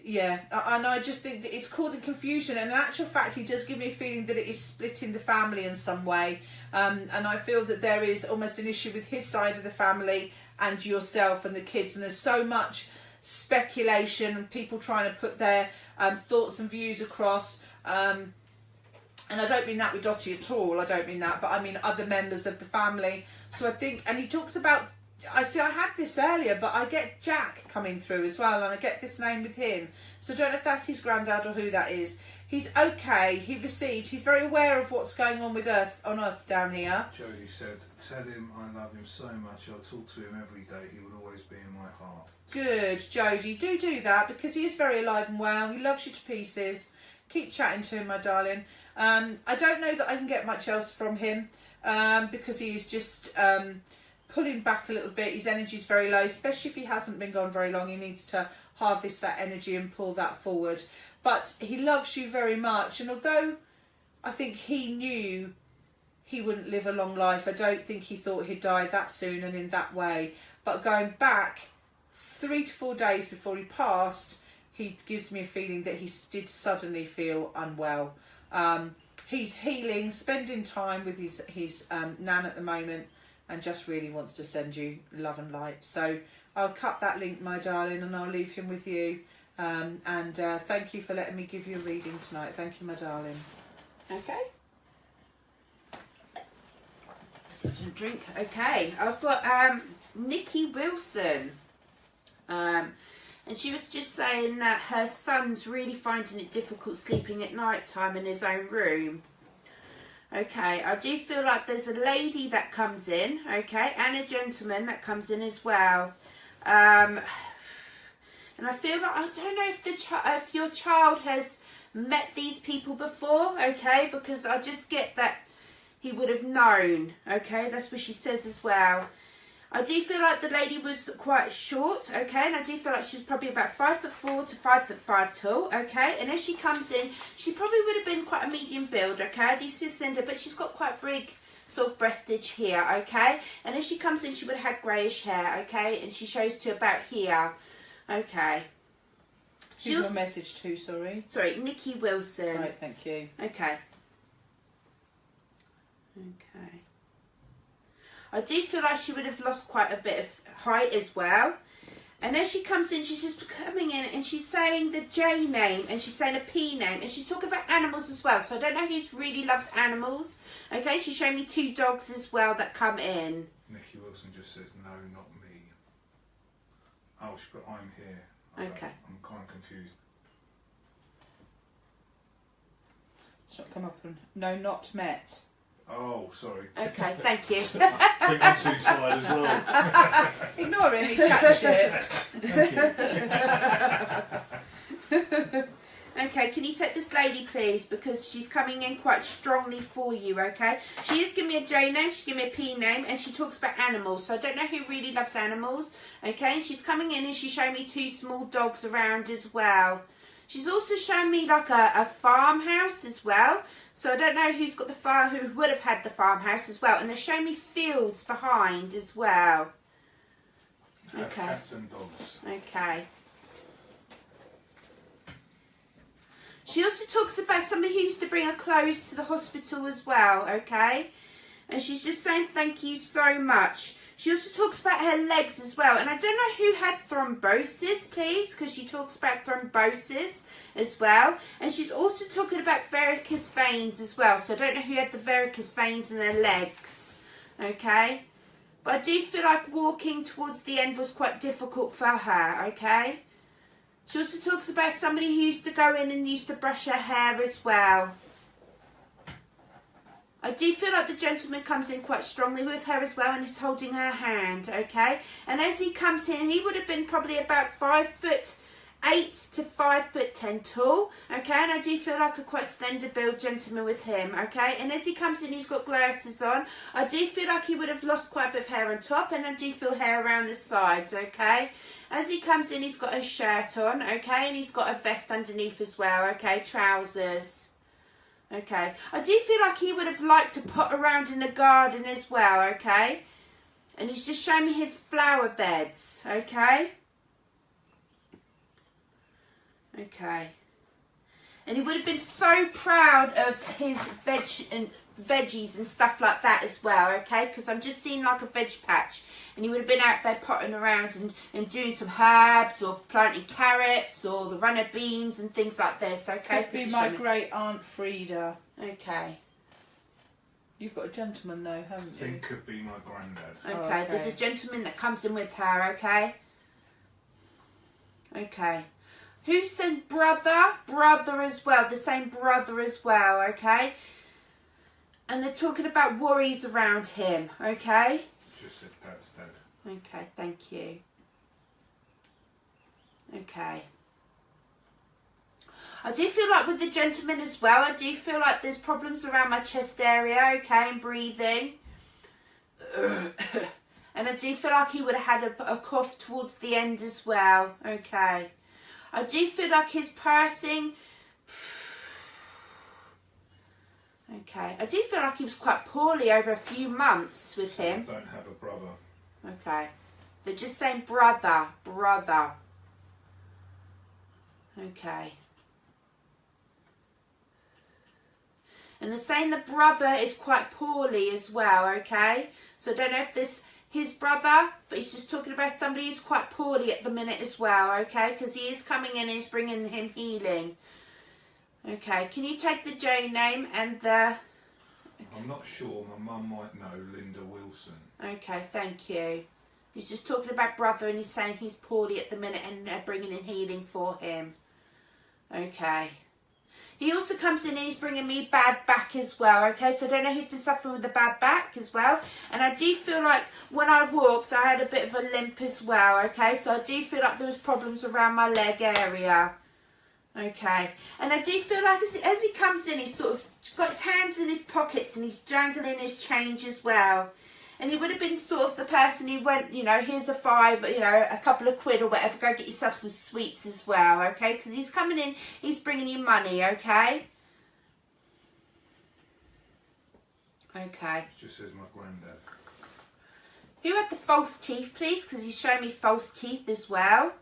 Yeah, and I just think that it's causing confusion, and in actual fact he does give me a feeling that it is splitting the family in some way, and I feel that there is almost an issue with his side of the family and yourself and the kids, and there's so much speculation and people trying to put their thoughts and views across, and I don't mean that with Dottie at all, I don't mean that, but I mean other members of the family. So I think, and he talks about, I had this earlier, but I get Jack coming through as well, and I get this name with him. So I don't know if that's his granddad or who that is. He's okay. He's very aware of what's going on with on Earth down here. Jodie said, tell him I love him so much. I'll talk to him every day. He will always be in my heart. Good, Jodie. Do that, because he is very alive and well. He loves you to pieces. Keep chatting to him, my darling. I don't know that I can get much else from him, because he's just... pulling back a little bit. His energy's very low, especially if he hasn't been gone very long. He needs to harvest that energy and pull that forward. But he loves you very much, and although I think he knew he wouldn't live a long life, I don't think he thought he'd die that soon and in that way. But going back 3 to 4 days before he passed, he gives me a feeling that he did suddenly feel unwell. He's healing, spending time with his nan at the moment, and just really wants to send you love and light. So I'll cut that link, my darling, and I'll leave him with you. And thank you for letting me give you a reading tonight. Thank you, my darling. Okay. Let's have some drink. Okay, I've got Nikki Wilson. And she was just saying that her son's really finding it difficult sleeping at night time in his own room. Okay, I do feel like there's a lady that comes in, okay, and a gentleman that comes in as well. And I feel like, I don't know if your child has met these people before, okay, because I just get that he would have known, okay, that's what she says as well. I do feel like the lady was quite short, okay, and I do feel like she was probably about 5'4" to 5'5" tall, okay, and as she comes in, she probably would have been quite a medium build, okay, I do see a slender, but she's got quite big sort of breastage here, okay, and as she comes in, she would have had greyish hair, okay, and she shows to about here, okay. Who's your message to, sorry? Sorry, Nikki Wilson. Right, thank you. Okay. Okay. I do feel like she would have lost quite a bit of height as well. And as she comes in, she's just coming in and she's saying the J name and she's saying a P name and she's talking about animals as well. So I don't know who really loves animals. Okay, she's showing me 2 dogs as well that come in. Nikki Wilson just says, no, not me. Oh, she put, I'm here. Okay. I'm kind of confused. It's not come up and no, not met. Oh, sorry. Okay, thank you. I think I'm too tired as well. Ignore him, he chats shit. Thank you. Okay, can you take this lady, please? Because she's coming in quite strongly for you, okay? She is giving me a J name, she's giving me a P name, and she talks about animals. So I don't know who really loves animals, okay? And she's coming in and she's showing me 2 small dogs around as well. She's also shown me like a farmhouse as well. So I don't know who's got who would have had the farmhouse as well. And they're showing me fields behind as well. Okay. Cats and dogs. Okay. She also talks about somebody who used to bring her clothes to the hospital as well, okay? And she's just saying thank you so much. She also talks about her legs as well. And I don't know who had thrombosis, please, because she talks about thrombosis as well. And she's also talking about varicose veins as well. So I don't know who had the varicose veins in their legs. Okay? But I do feel like walking towards the end was quite difficult for her. Okay? She also talks about somebody who used to go in and used to brush her hair as well. I do feel like the gentleman comes in quite strongly with her as well and is holding her hand, okay? And as he comes in, he would have been probably about 5'8" to 5'10" tall, okay? And I do feel like a quite slender build gentleman with him, okay? And as he comes in, he's got glasses on. I do feel like he would have lost quite a bit of hair on top, and I do feel hair around the sides, okay? As he comes in, he's got a shirt on, okay? And he's got a vest underneath as well, okay? Trousers. Okay, I do feel like he would have liked to put around in the garden as well, okay? And he's just showing me his flower beds, okay? Okay. And he would have been so proud of his veggies and stuff like that as well, okay? Because I'm just seeing like a veg patch. And he would have been out there potting around and doing some herbs or planting carrots or the runner beans and things like this, okay? Could be my great aunt Frida. Okay. You've got a gentleman though, haven't you? I think could be my granddad. Okay, Oh, okay. There's a gentleman that comes in with her, okay? Okay. Who said brother? Brother as well, the same brother as well, okay? And they're talking about worries around him, okay? Just said Dad's dead. Okay, thank you. Okay. I do feel like with the gentleman as well, I do feel like there's problems around my chest area, okay, and breathing. And I do feel like he would have had a cough towards the end as well, okay. I do feel like his pursing... Okay, I do feel like he was quite poorly over a few months with him. I don't have a brother. Okay. They're just saying brother. Brother. Okay. And they're saying the brother is quite poorly as well, okay? So I don't know if this his brother, but he's just talking about somebody who's quite poorly at the minute as well, okay? Because he is coming in and he's bringing him healing. Okay, can you take the J name and the... I'm not sure, my mum might know Linda Wilson. Okay, thank you. He's just talking about brother and he's saying he's poorly at the minute and bringing in healing for him. Okay. He also comes in and he's bringing me bad back as well, okay? So I don't know who's been suffering with the bad back as well. And I do feel like when I walked, I had a bit of a limp as well, okay? So I do feel like there was problems around my leg area. Okay. And I do feel like as he comes in, he's sort of got his hands in his pockets and he's jangling his change as well. And he would have been sort of the person who went, you know, here's a £5, you know, a couple of quid or whatever, go get yourself some sweets as well, okay? Because he's coming in, he's bringing you money, okay? Okay. It just says my granddad. Who had the false teeth, please? Because he's showing me false teeth as well.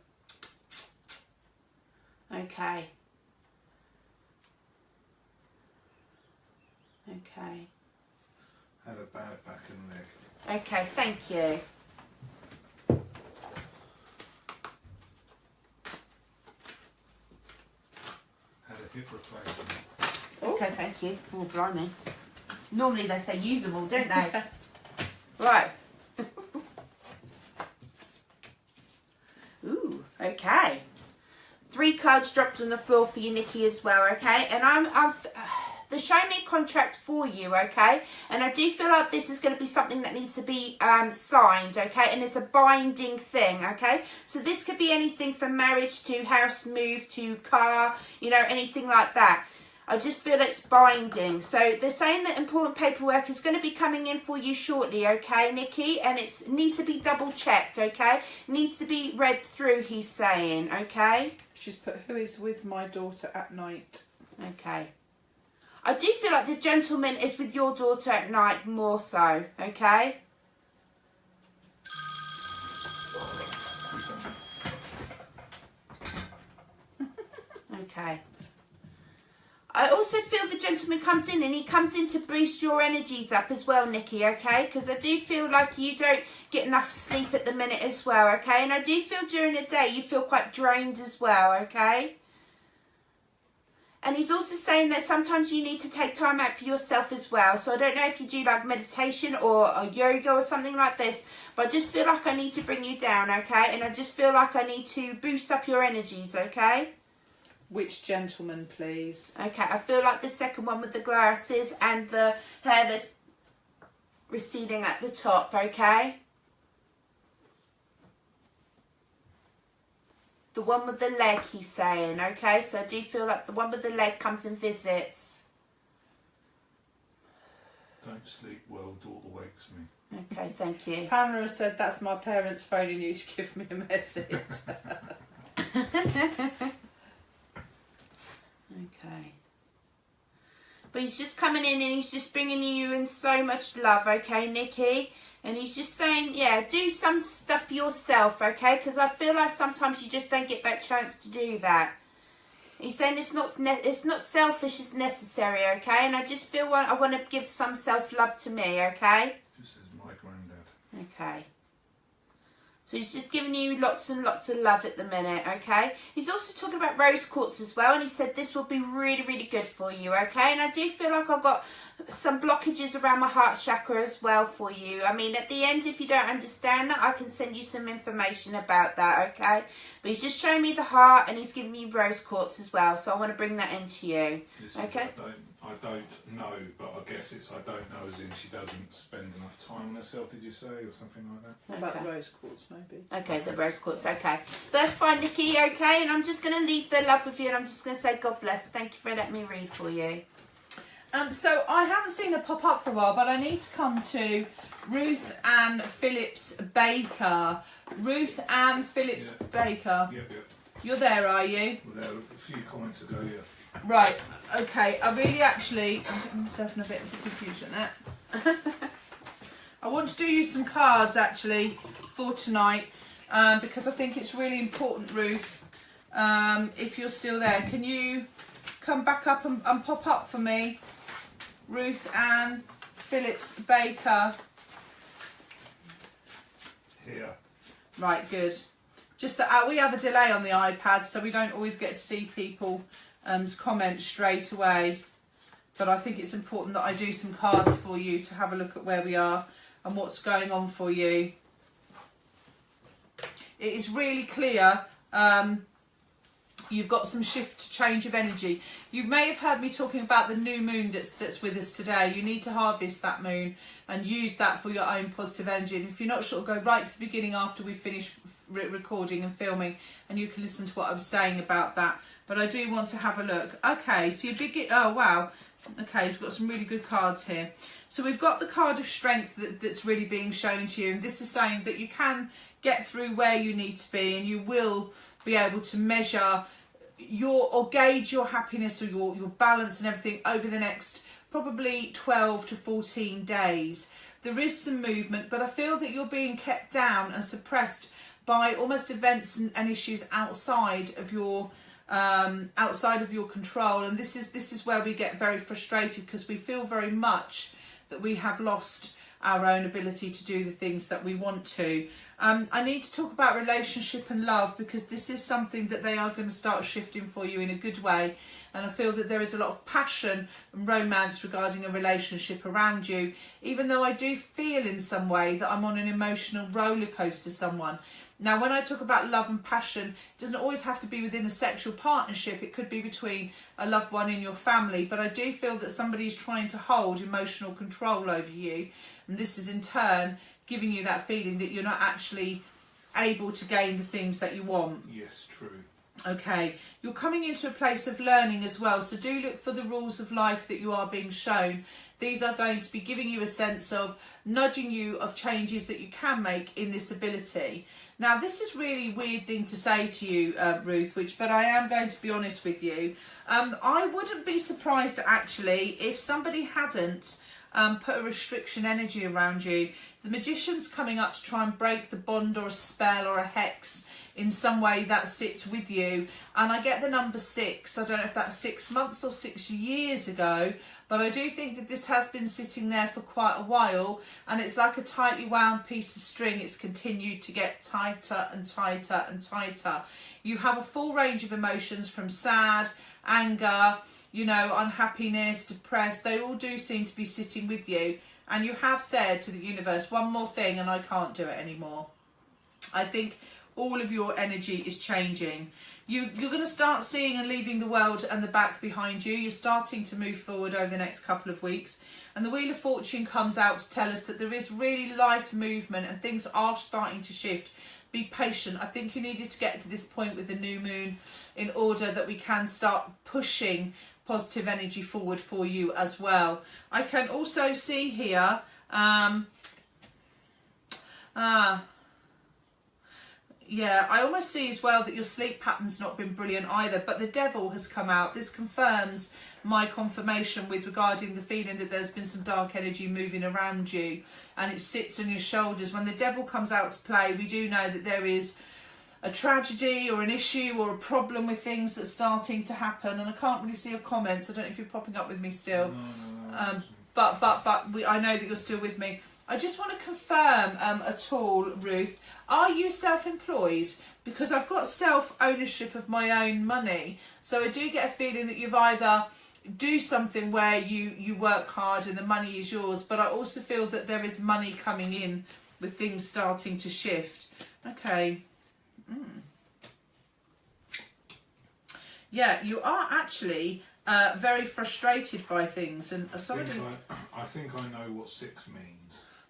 Okay. Okay. Had a bad back and leg. Okay, thank you. Had a hip replacement. Okay, thank you. Oh, blimey. Normally they say usable, don't they? Right. Ooh, okay. 3 cards dropped on the floor for you, Nikki, as well, okay? And they're showing me a contract for you, okay? And I do feel like this is going to be something that needs to be signed, okay? And it's a binding thing, okay? So this could be anything from marriage to house move to car, you know, anything like that. I just feel it's binding. So they're saying that important paperwork is going to be coming in for you shortly, okay, Nikki? And it needs to be double checked, okay? Needs to be read through, he's saying, okay? She's put, who is with my daughter at night? Okay. I do feel like the gentleman is with your daughter at night more so, okay? Okay. I also feel the gentleman comes in and he comes in to boost your energies up as well, Nikki, okay? Because I do feel like you don't get enough sleep at the minute as well, okay? And I do feel during the day you feel quite drained as well, okay? And he's also saying that sometimes you need to take time out for yourself as well. So I don't know if you do like meditation or yoga or something like this, but I just feel like I need to bring you down, okay? And I just feel like I need to boost up your energies, okay? Which gentleman, please? Okay, I feel like the second one with the glasses and the hair that's receding at the top, okay? The one with the leg, he's saying, okay? So I do feel like the one with the leg comes and visits. Don't sleep well, daughter wakes me. Okay, thank you. Pamela said that's my parents phoning you to give me a message. Okay. But he's just coming in and he's just bringing you in so much love, okay, Nikki? And he's just saying, yeah, do some stuff for yourself, okay? Because I feel like sometimes you just don't get that chance to do that. He's saying it's not selfish, it's necessary, okay? And I just feel I want to give some self-love to me, okay? Just as my granddad. Okay. So he's just giving you lots and lots of love at the minute, okay? He's also talking about rose quartz as well, and he said this will be really, really good for you, okay? And I do feel like I've got some blockages around my heart chakra as well for you. I mean, at the end, if you don't understand that, I can send you some information about that, okay? But he's just showing me the heart, and he's giving me rose quartz as well, so I want to bring that into you, okay? I don't know, but I guess it's I don't know as in she doesn't spend enough time on herself, did you say, or something like that? What about the rose quartz, maybe? Okay, the rose quartz, okay. That's fine, Nikki, okay? And I'm just going to leave the love with you, and I'm just going to say God bless. Thank you for letting me read for you. So I haven't seen her pop up for a while, but I need to come to Ruth Ann Phillips Baker. Ruth Ann Phillips Baker. Yep. You're there, are you? Well, there were a few comments ago, yeah. Right, okay. I really actually... I'm getting myself in a bit of confusion there. I want to do you some cards, actually, for tonight, because I think it's really important, Ruth, if you're still there. Can you come back up and pop up for me? Ruth Ann Phillips Baker. Here. Right, good. Just that we have a delay on the iPad, so we don't always get to see people's comments straight away. But I think it's important that I do some cards for you to have a look at where we are and what's going on for you. It is really clear. You've got some shift, change of energy. You may have heard me talking about the new moon that's with us today. You need to harvest that moon and use that for your own positive energy. And if you're not sure, go right to the beginning after we finish recording and filming, and you can listen to what I was saying about that. But I do want to have a look. Okay, so you begin. Oh wow. Okay, we've got some really good cards here. So we've got the card of strength that's really being shown to you, and this is saying that you can get through where you need to be, and you will be able to measure or gauge your happiness or your balance and everything over the next probably 12 to 14 days. There is some movement, but I feel that you're being kept down and suppressed by almost events and issues outside of your control. And this is where we get very frustrated, because we feel very much that we have lost our own ability to do the things that we want to. I need to talk about relationship and love, because this is something that they are going to start shifting for you in a good way. And I feel that there is a lot of passion and romance regarding a relationship around you, even though I do feel in some way that I'm on an emotional roller coaster someone. Now, when I talk about love and passion, it doesn't always have to be within a sexual partnership. It could be between a loved one in your family. But I do feel that somebody is trying to hold emotional control over you. And this is in turn giving you that feeling that you're not actually able to gain the things that you want. Yes, true. Okay, you're coming into a place of learning as well, so do look for the rules of life that you are being shown. These are going to be giving you a sense of nudging you of changes that you can make in this ability. Now, this is really weird thing to say to you, Ruth, but I am going to be honest with you. I wouldn't be surprised actually if somebody hadn't put a restriction energy around you. The magician's coming up to try and break the bond or a spell or a hex in some way that sits with you. And I get the number 6. I don't know if that's 6 months or 6 years ago, but I do think that this has been sitting there for quite a while, and it's like a tightly wound piece of string. It's continued to get tighter and tighter and tighter. You have a full range of emotions, from sad, anger, you know, unhappiness, depressed. They all do seem to be sitting with you. And you have said to the universe, one more thing and I can't do it anymore. I think all of your energy is changing. You're going to start seeing and leaving the world and the back behind you. You're starting to move forward over the next couple of weeks. And the Wheel of Fortune comes out to tell us that there is really life movement and things are starting to shift. Be patient. I think you needed to get to this point with the new moon in order that we can start pushing positive energy forward for you as well. I can also see here, yeah, I almost see as well that your sleep pattern's not been brilliant either, but the Devil has come out. This confirms my confirmation with regarding the feeling that there's been some dark energy moving around you, and it sits on your shoulders. When the Devil comes out to play, we do know that there is a tragedy or an issue or a problem with things that's starting to happen. And I can't really see your comments. I don't know if you're popping up with me still. No. But I know that you're still with me. I just want to confirm at all, Ruth, are you self-employed? Because I've got self-ownership of my own money. So I do get a feeling that you've either do something where you work hard and the money is yours, but I also feel that there is money coming in with things starting to shift. Okay. Yeah, you are actually very frustrated by things, and I think I know what 6 means.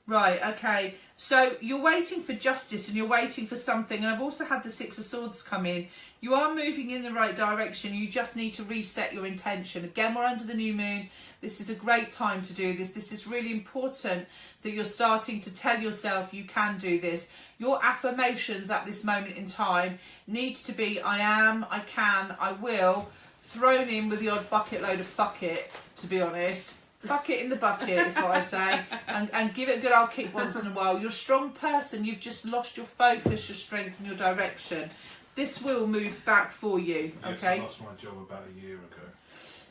Right, okay. So you're waiting for justice and you're waiting for something, and I've also had the 6 of Swords come in. You are moving in the right direction. You just need to reset your intention. Again, we're under the new moon. This is a great time to do this. This is really important that you're starting to tell yourself you can do this. Your affirmations at this moment in time need to be I am, I can, I will, thrown in with the odd bucket load of fuck it, to be honest. Fuck it in the bucket is what I say, and give it a good old kick once in a while. You're a strong person. You've just lost your focus, your strength and your direction. This will move back for you, okay? Yes, I lost my job about a year ago.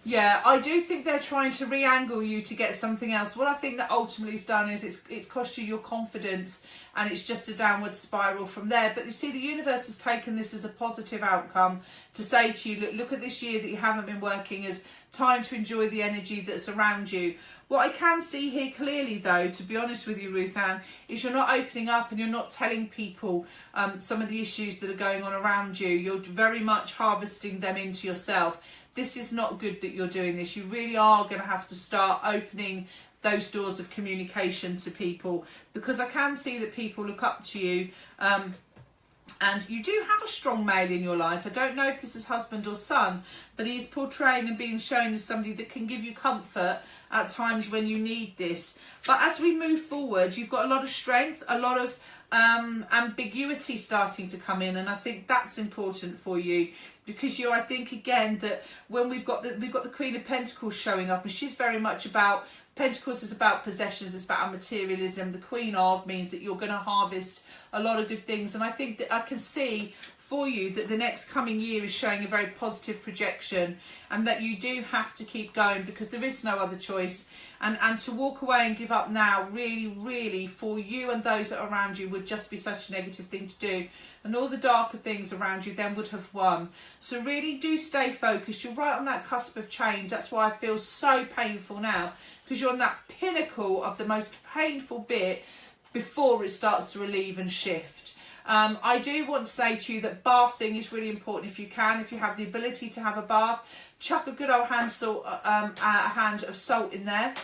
Yeah, I do think they're trying to re-angle you to get something else. What I think that ultimately has done is it's cost you your confidence, and it's just a downward spiral from there. But you see, the universe has taken this as a positive outcome to say to you, look at this year that you haven't been working as time to enjoy the energy that's around you. What I can see here clearly, though, to be honest with you, Ruth Ann, is you're not opening up and you're not telling people some of the issues that are going on around you. You're very much harvesting them into yourself. This is not good that you're doing this. You really are going to have to start opening those doors of communication to people, because I can see that people look up to you. And you do have a strong male in your life. I don't know if this is husband or son, but he's portraying and being shown as somebody that can give you comfort at times when you need this. But as we move forward, you've got a lot of strength, a lot of ambiguity starting to come in, and I think that's important for you, because I think again that when we've got the Queen of Pentacles showing up, and she's very much about Pentacles is about possessions, it's about materialism. The Queen of means that you're going to harvest a lot of good things, and I think that I can see for you that the next coming year is showing a very positive projection, and that you do have to keep going because there is no other choice, and to walk away and give up now really for you and those that are around you would just be such a negative thing to do, and all the darker things around you then would have won. So really do stay focused. You're right on that cusp of change. That's why I feel so painful now, because you're on that pinnacle of the most painful bit before it starts to relieve and shift. I do want to say to you that bathing is really important if you can. If you have the ability to have a bath, chuck a good old hand of salt in there.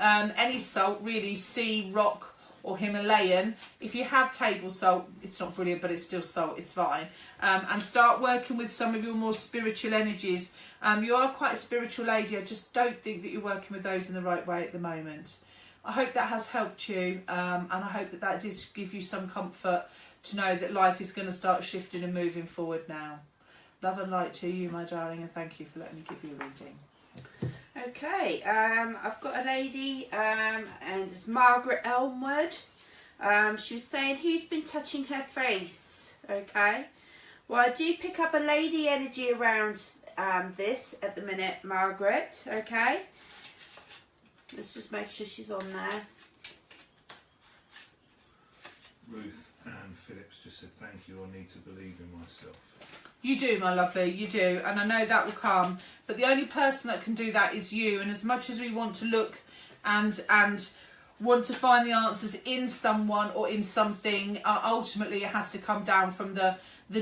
Any salt, really, sea, rock or Himalayan. If you have table salt, it's not brilliant, but it's still salt, it's fine. And start working with some of your more spiritual energies. You are quite a spiritual lady. I just don't think that you're working with those in the right way at the moment. I hope that has helped you, and I hope that that does give you some comfort to know that life is going to start shifting and moving forward now. Love and light to you, my darling, and thank you for letting me give you a reading. Okay, I've got a lady, and it's Margaret Elmwood. She was saying, who's been touching her face? Okay, Well, I do pick up a lady energy around this at the minute, Margaret, okay? Let's just make sure she's on there. Ruth Ann Phillips just said, thank you, I need to believe in myself. You do, my lovely, you do. And I know that will come. But the only person that can do that is you. And as much as we want to look and want to find the answers in someone or in something, ultimately it has to come down from the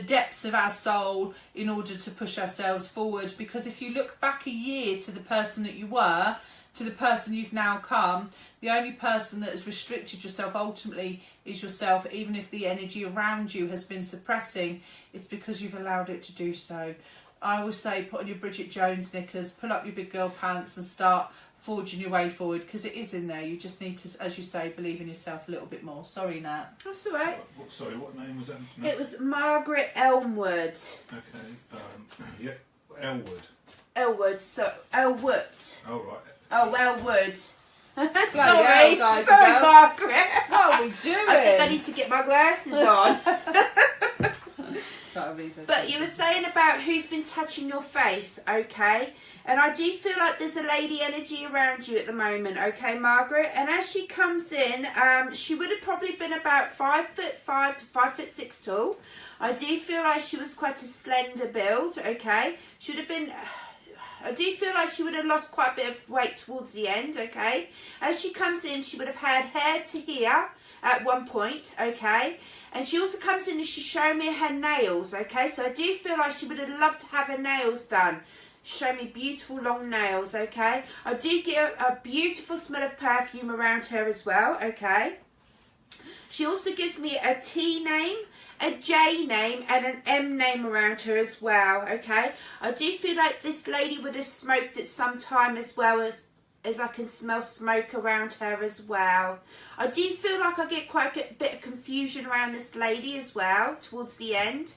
depths of our soul in order to push ourselves forward. Because if you look back a year to the person that you were, to the person you've now come, the only person that has restricted yourself ultimately is yourself. Even if the energy around you has been suppressing, it's because you've allowed it to do so. I always say, put on your Bridget Jones knickers, pull up your big girl pants and start forging your way forward, because it is in there. You just need to, as you say, believe in yourself a little bit more. Sorry, Nat. That's all right. Sorry, what name was that? No. It was Margaret Elmwood. Okay. Yeah, Elwood. Elwood. So Elwood. Oh right. Oh, Elwood. Sorry, guys, sorry, Margaret. What are we doing? I think I need to get my glasses on. But you were saying about who's been touching your face, okay? And I do feel like there's a lady energy around you at the moment, okay, Margaret? And as she comes in, she would have probably been about 5'5" to 5'6" tall. I do feel like she was quite a slender build, okay? She would have been... I do feel like she would have lost quite a bit of weight towards the end, okay? As she comes in, she would have had hair to here at one point, okay? And she also comes in and she's showing me her nails, okay? So I do feel like she would have loved to have her nails done. Show me beautiful long nails, okay? I do get a beautiful smell of perfume around her as well, okay? She also gives me a T name, a J name and an M name around her as well, okay? I do feel like this lady would have smoked at some time as well, as I can smell smoke around her as well. I do feel like I get quite a bit of confusion around this lady as well towards the end.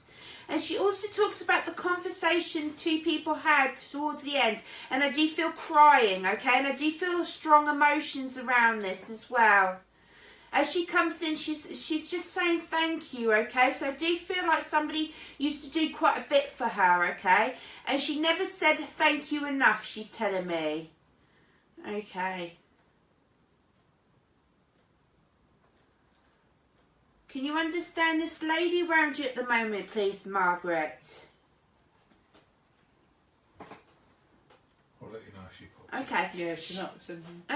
And she also talks about the conversation two people had towards the end. And I do feel crying, okay? And I do feel strong emotions around this as well. As she comes in, she's just saying thank you, okay? So I do feel like somebody used to do quite a bit for her, okay? And she never said thank you enough, she's telling me. Okay. Can you understand this lady around you at the moment, please, Margaret? I'll let you know if she pops. Okay. Yeah, she's not.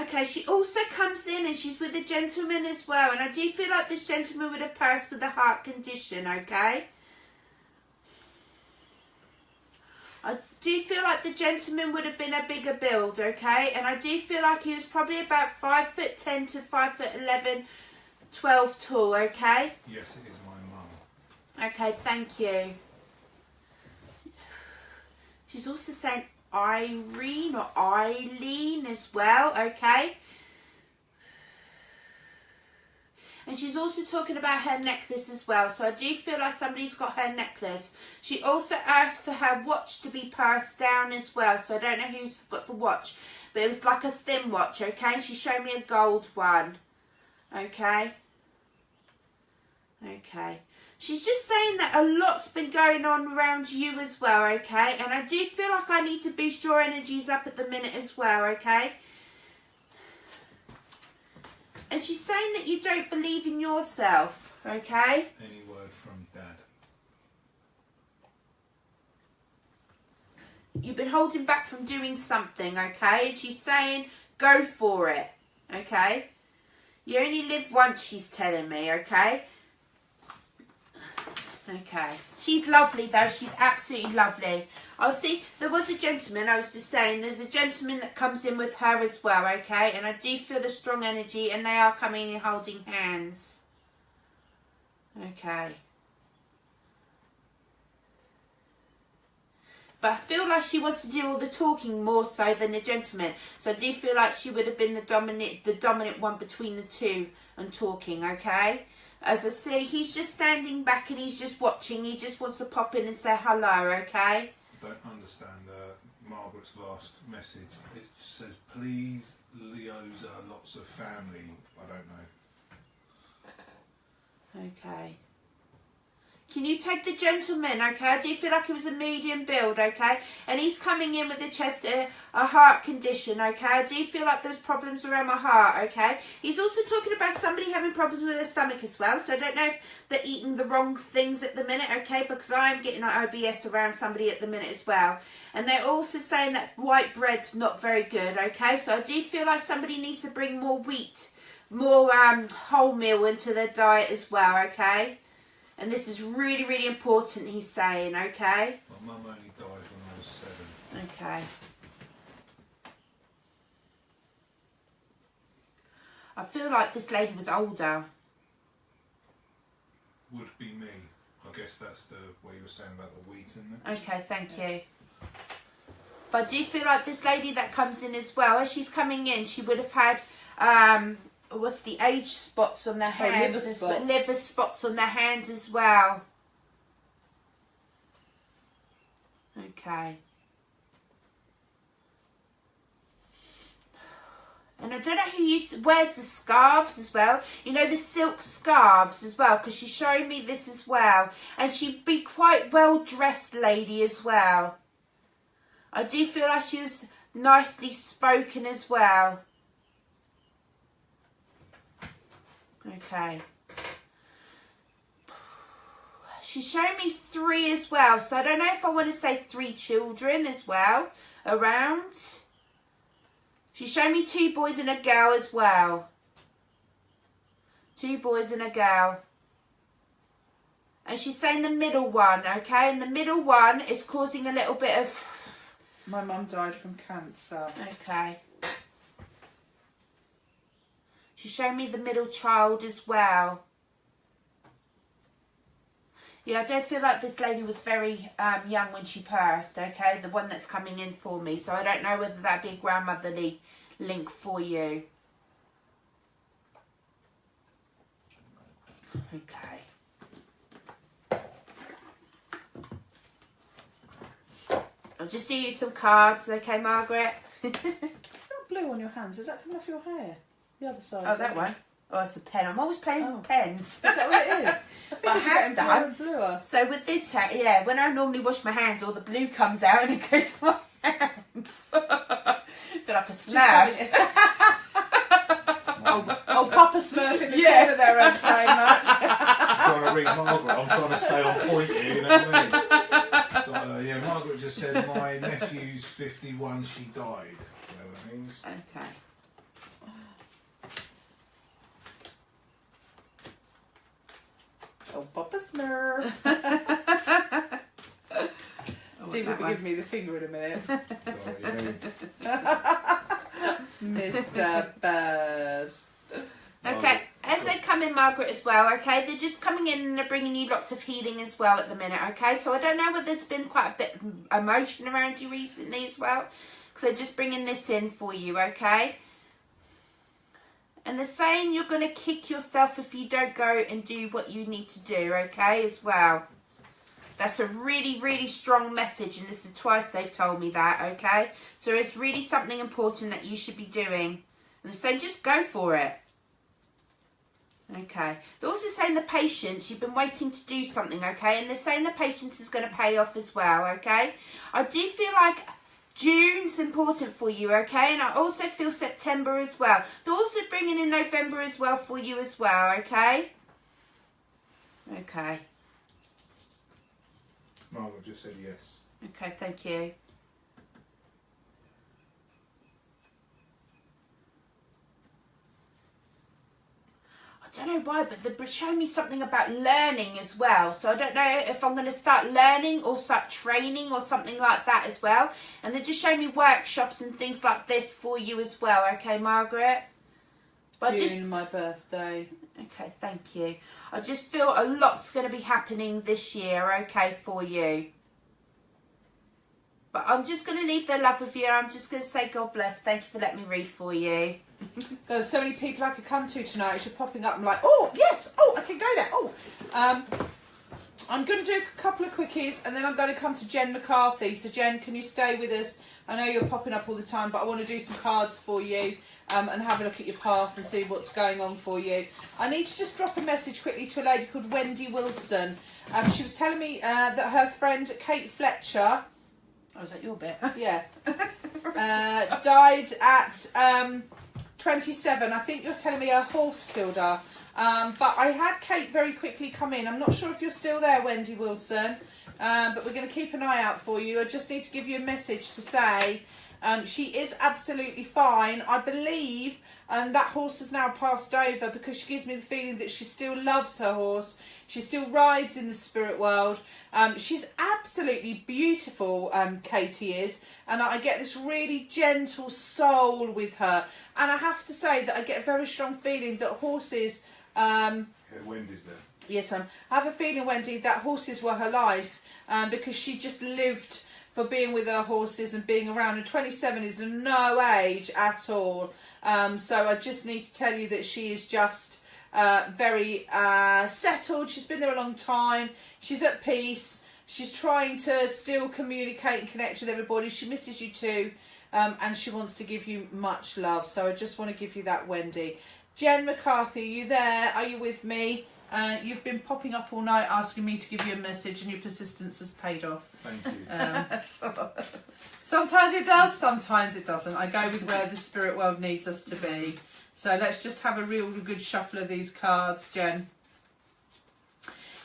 Okay, she also comes in and she's with a gentleman as well. And I do feel like this gentleman would have passed with a heart condition, okay? I do feel like the gentleman would have been a bigger build, okay? And I do feel like he was probably about 5'10" to 5'11", 12 tall, okay? Yes, it is my mum. Okay, thank you. She's also saying Irene or Eileen as well, okay? And she's also talking about her necklace as well. So I do feel like somebody's got her necklace. She also asked for her watch to be passed down as well. So I don't know who's got the watch. But it was like a thin watch, okay? She showed me a gold one. Okay? Okay. She's just saying that a lot's been going on around you as well, okay? And I do feel like I need to boost your energies up at the minute as well, okay? And she's saying that you don't believe in yourself, okay? Any word from Dad? You've been holding back from doing something, okay? And she's saying, go for it, okay? You only live once, she's telling me, okay? Okay. She's lovely, though. She's absolutely lovely. I'll see. There was a gentleman, I was just saying, there's a gentleman that comes in with her as well, okay? And I do feel a strong energy, and they are coming in holding hands. Okay. But I feel like she wants to do all the talking more so than the gentleman. So I do feel like she would have been the dominant one between the two and talking, okay? As I say, he's just standing back and he's just watching. He just wants to pop in and say hello, okay? I don't understand Margaret's last message. It says, please, Leo's lots of family. I don't know. Okay. Can you take the gentleman, okay? I do feel like it was a medium build, okay? And he's coming in with a chest, a heart condition, okay? I do feel like there's problems around my heart, okay? He's also talking about somebody having problems with their stomach as well. So I don't know if they're eating the wrong things at the minute, okay? Because I'm getting an IBS around somebody at the minute as well. And they're also saying that white bread's not very good, okay? So I do feel like somebody needs to bring more wheat, more wholemeal into their diet as well, okay? And this is really, really important, he's saying, okay? My mum only died when I was 7. Okay. I feel like this lady was older. Would be me. I guess that's the what you were saying about the wheat in there. Okay, thank you. But I do feel like this lady that comes in as well, as she's coming in, she would have had... what's the age spots on their hands? Liver spots on their hands as well. Okay. And I don't know who wears the scarves as well. You know, the silk scarves as well, because she's showing me this as well. And she'd be quite well-dressed lady as well. I do feel like she was nicely spoken as well. Okay. She's showing me 3 as well. So I don't know if I want to say 3 children as well around. She's showing me 2 boys and a girl as well. 2 boys and a girl. And she's saying the middle one, okay? And the middle one is causing a little bit of... My mum died from cancer. Okay. She's showing me the middle child as well. Yeah, I don't feel like this lady was very young when she passed, okay? The one that's coming in for me. So I don't know whether that'd be a grandmotherly link for you. Okay. I'll just do you some cards, okay, Margaret? It's not blue on your hands. Is that coming off your hair? The other side. Oh, that one? Oh, it's the pen. I'm always playing with pens. Is that what it is? I think it's getting bluer and bluer. So with this hat, yeah, when I normally wash my hands, all the blue comes out and it goes to my hands. I feel like a Smurf. Oh, Papa Smurf in the corner there, I'm saying much. I'm trying to read Margaret. I'm trying to stay on point here, you know what I mean? But, yeah, Margaret just said my nephew's 51, she died. Whatever that means. Okay. Oh, Papa Smurf. Steve will be giving me the finger in a minute. Mr. Bird. Okay, as they come in, Margaret, as well, okay? They're just coming in and they're bringing you lots of healing as well at the minute, okay? So I don't know whether there's been quite a bit of emotion around you recently as well, because they're just bringing this in for you, okay? And they're saying you're going to kick yourself if you don't go and do what you need to do, okay, as well. That's a really, really strong message, and this is twice they've told me that, okay? So it's really something important that you should be doing. And they're saying just go for it. Okay. They're also saying the patience, you've been waiting to do something, okay? And they're saying the patience is going to pay off as well, okay? I do feel like June's important for you, okay? And I also feel September as well. They're also bringing in November as well for you as well, okay? Okay. Margaret just said yes. Okay, thank you. I don't know why, but they're showing me something about learning as well. So I don't know if I'm going to start learning or start training or something like that as well. And they're just showing me workshops and things like this for you as well. Okay, Margaret? But June, my birthday. Okay, thank you. I just feel a lot's going to be happening this year, okay, for you. But I'm just going to leave their love with you. I'm just going to say God bless. Thank you for letting me read for you. There's so many people I could come to tonight. You're popping up. I'm like, oh, yes. Oh, I can go there. Oh. I'm going to do a couple of quickies and then I'm going to come to Jen McCarthy. So Jen, can you stay with us? I know you're popping up all the time, but I want to do some cards for you and have a look at your path and see what's going on for you. I need to just drop a message quickly to a lady called Wendy Wilson. She was telling me that her friend Kate Fletcher, oh, is that your bit? Yeah. Died at 27. I think you're telling me her horse killed her. But I had Kate very quickly come in. I'm not sure if you're still there, Wendy Wilson. But we're going to keep an eye out for you. I just need to give you a message to say she is absolutely fine. I believe that horse has now passed over because she gives me the feeling that she still loves her horse. She still rides in the spirit world. She's absolutely beautiful, Katie is. And I get this really gentle soul with her. And I have to say that I get a very strong feeling that horses... yeah, Wendy's there. Yes, I have a feeling, Wendy, that horses were her life because she just lived for being with her horses and being around. And 27 is no age at all. So I just need to tell you that she is just very settled. She's been there a long time. She's at peace. She's trying to still communicate and connect with everybody. She misses you too. And she wants to give you much love. So I just want to give you that, Wendy. Jen McCarthy, are you there? Are you with me? You've been popping up all night asking me to give you a message and your persistence has paid off. Thank you. Sometimes it does, sometimes it doesn't. I go with where the spirit world needs us to be. So let's just have a real good shuffle of these cards, Jen.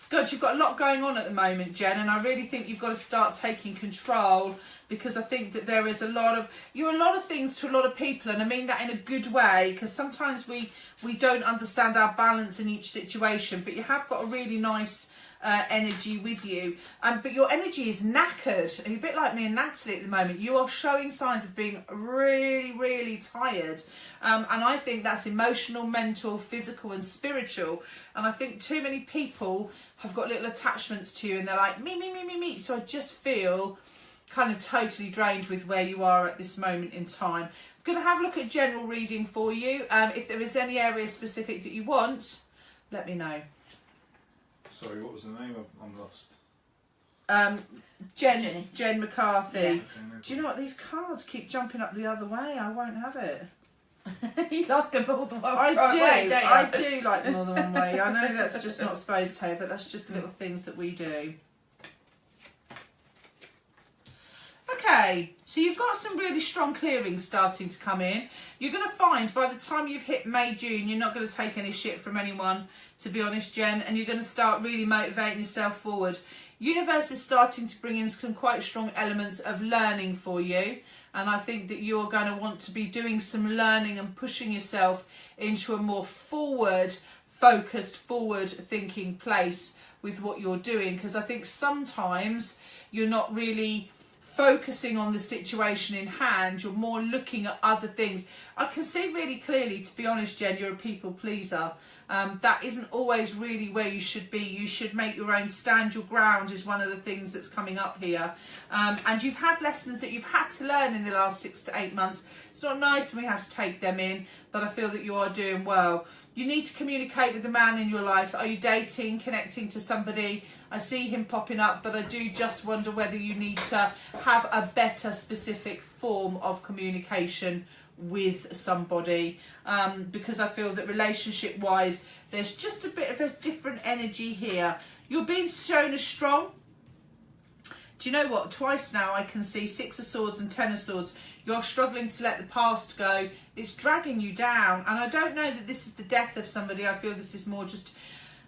God, you've got a lot going on at the moment, Jen, and I really think you've got to start taking control because I think that there is you're a lot of things to a lot of people, and I mean that in a good way because sometimes we don't understand our balance in each situation, but you have got a really nice energy with you, but your energy is knackered. You're a bit like me and Natalie at the moment. You are showing signs of being really, really tired, and I think that's emotional, mental, physical and spiritual, and I think too many people have got little attachments to you and they're like me, so I just feel kind of totally drained with where you are at this moment in time. I'm going to have a look at general reading for you. If there is any area specific that you want, let me know. Sorry, what was the name? I'm lost. Jennie. Jen McCarthy. Yeah. Do you know what? These cards keep jumping up the other way. I won't have it. You like them all the one I do. way, don't you? I do like them all the one way. I know that's just not supposed to, but that's just the little things that we do. Okay, so you've got some really strong clearings starting to come in. You're going to find by the time you've hit May, June, you're not going to take any shit from anyone, to be honest, Jen, and you're going to start really motivating yourself forward. Universe is starting to bring in some quite strong elements of learning for you, and I think that you're going to want to be doing some learning and pushing yourself into a more forward-focused, forward-thinking place with what you're doing, because I think sometimes you're not really focusing on the situation in hand, you're more looking at other things. I can see really clearly, to be honest, Jen, you're a people pleaser. That isn't always really where you should be. You should make your own, stand your ground is one of the things that's coming up here. And you've had lessons that you've had to learn in the last 6 to 8 months. It's not nice when we have to take them in, but I feel that you are doing well. You need to communicate with the man in your life. Are you dating, connecting to somebody? I see him popping up, but I do just wonder whether you need to have a better specific form of communication with somebody, because I feel that relationship wise there's just a bit of a different energy here. You're being shown as strong. Do you know what? Twice now I can see 6 of Swords and 10 of Swords. You're struggling to let the past go. It's dragging you down, and I don't know that this is the death of somebody. I feel this is more just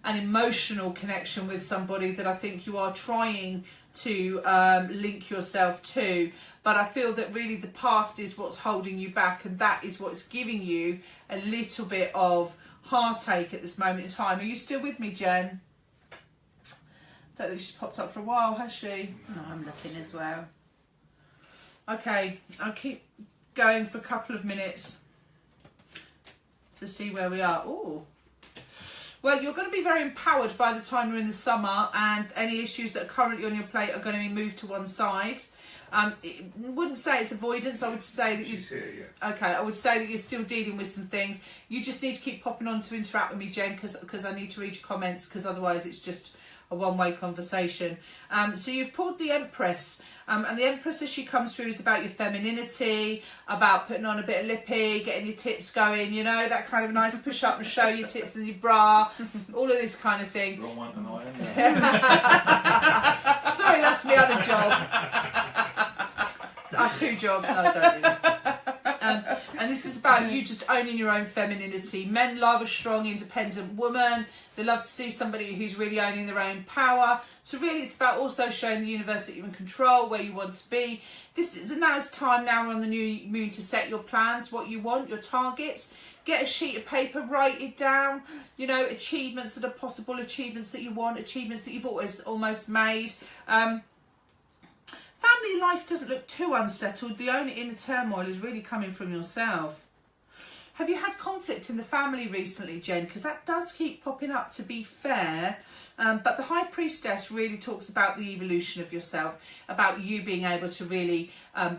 an emotional connection with somebody that I think you are trying to link yourself to, but I feel that really the past is what's holding you back, and that is what's giving you a little bit of heartache at this moment in time. Are you still with me, Jen? I don't think she's popped up for a while, has she? No, I'm looking as well. Okay, I'll keep going for a couple of minutes to see where we are. Ooh. Well, you're going to be very empowered by the time you're in the summer, and any issues that are currently on your plate are going to be moved to one side. I wouldn't say it's avoidance. I would say that She's here, yeah. Okay, I would say that you're still dealing with some things. You just need to keep popping on to interact with me, Jen, because I need to read your comments, because otherwise it's just a one-way conversation. So you've pulled the Empress, and the Empress as she comes through is about your femininity, about putting on a bit of lippy, getting your tits going, you know, that kind of nice push up and show your tits in your bra, all of this kind of thing. Wrong one tonight, isn't it? Sorry, that's my other job. I have 2 jobs, no, I don't. You know. And this is about you just owning your own femininity. Men love a strong, independent woman. They love to see somebody who's really owning their own power. So really it's about also showing the universe that you're in control, where you want to be. Now it's time, now we're on the new moon, to set your plans, what you want, your targets. Get a sheet of paper, write it down. You know, achievements that are possible, achievements that you want, achievements that you've almost made. Family life doesn't look too unsettled. The only inner turmoil is really coming from yourself. Have you had conflict in the family recently, Jen? Because that does keep popping up, to be fair. But the High Priestess really talks about the evolution of yourself, about you being able to really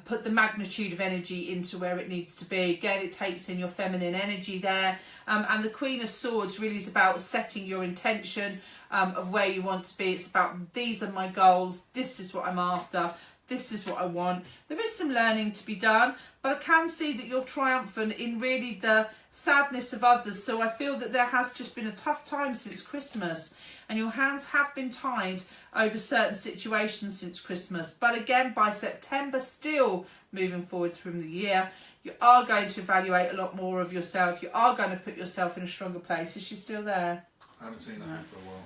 put the magnitude of energy into where it needs to be. Again, it takes in your feminine energy there. And the Queen of Swords really is about setting your intention of where you want to be. It's about, these are my goals, this is what I'm after, this is what I want. There is some learning to be done, but I can see that you're triumphant in really the sadness of others. So I feel that there has just been a tough time since Christmas, and your hands have been tied over certain situations since Christmas. But again, by September, still moving forward from the year, you are going to evaluate a lot more of yourself. You are going to put yourself in a stronger place. Is she still there? I haven't seen that for a while.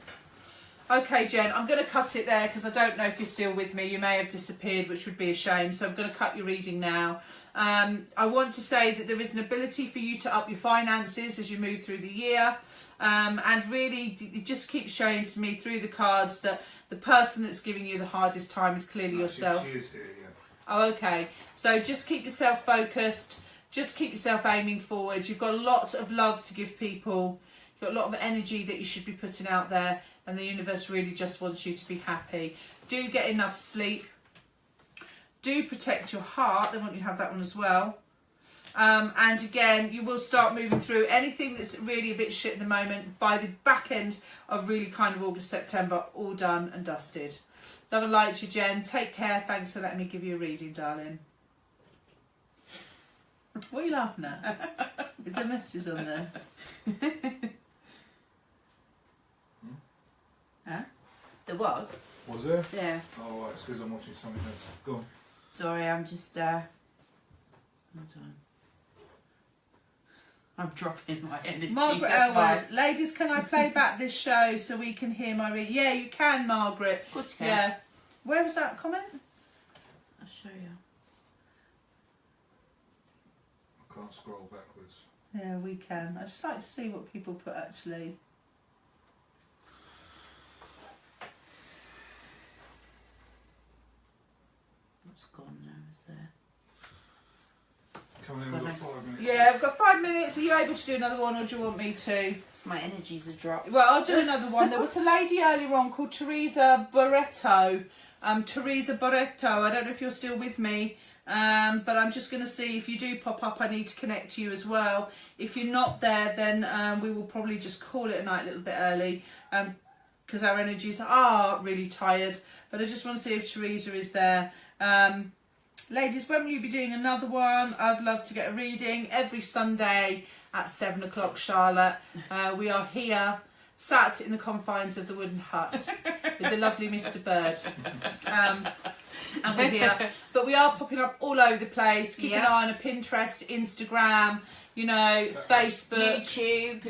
Okay, Jen, I'm going to cut it there because I don't know if you're still with me. You may have disappeared, which would be a shame. So I'm going to cut your reading now. I want to say that there is an ability for you to up your finances as you move through the year. And really, it just keeps showing to me through the cards that the person that's giving you the hardest time is clearly yourself. She is here, yeah. Oh, okay. So just keep yourself focused. Just keep yourself aiming forward. You've got a lot of love to give people. You've got a lot of energy that you should be putting out there. And the universe really just wants you to be happy. Do get enough sleep. Do protect your heart. They want you to have that one as well. And again, you will start moving through anything that's really a bit shit at the moment by the back end of really kind of August, September, all done and dusted. Love and light to you, Jen. Take care. Thanks for letting me give you a reading, darling. What are you laughing at? Is there messages on there? Huh? There was. Was there? Yeah. Oh, right, it's because I'm watching something else. Go on. Sorry, I'm just hold on. I'm dropping my energy. Margaret Elwood, ladies, can I play back this show so we can hear my reading? Yeah, you can, Margaret. Of course you can. Yeah. Where was that comment? I'll show you. I can't scroll backwards. Yeah, we can. I just like to see what people put actually. What's gone now, is there? Coming in, we've got 5 minutes. Yeah, I've got 5 minutes. Are you able to do another one, or do you want me to? My energies are dropped. Well, I'll do another one. There was a lady earlier on called Teresa Barreto. Teresa Barreto. I don't know if you're still with me, but I'm just going to see if you do pop up. I need to connect to you as well. If you're not there, then we will probably just call it a night a little bit early because our energies are really tired. But I just want to see if Teresa is there. Ladies, when will you be doing another one? I'd love to get a reading every Sunday at 7 o'clock, Charlotte. We are here, sat in the confines of the wooden hut with the lovely Mr. Bird. And we're here. But we are popping up all over the place. Keep an eye on Pinterest, Instagram, you know, Facebook. YouTube.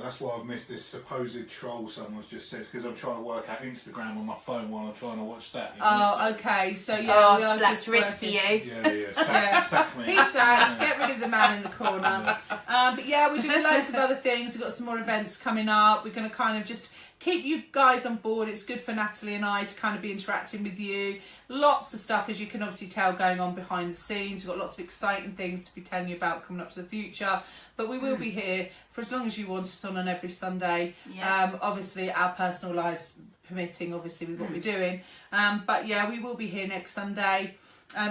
That's why I've missed this supposed troll someone's just said, because I'm trying to work out Instagram on my phone while I'm trying to watch that. You know, oh, okay. So, yeah, we are that's just risk for you. Yeah. Sack me. He's sacked. Get rid of the man in the corner. But yeah, we're doing loads of other things. We've got some more events coming up. We're going to kind of just keep you guys on board. It's good for Natalie and I to kind of be interacting with you. Lots of stuff, as you can obviously tell, going on behind the scenes. We've got lots of exciting things to be telling you about coming up to the future. But we will be here for as long as you want us on every Sunday. Yeah. Obviously, our personal lives permitting, obviously, with what we're doing. But yeah, we will be here next Sunday,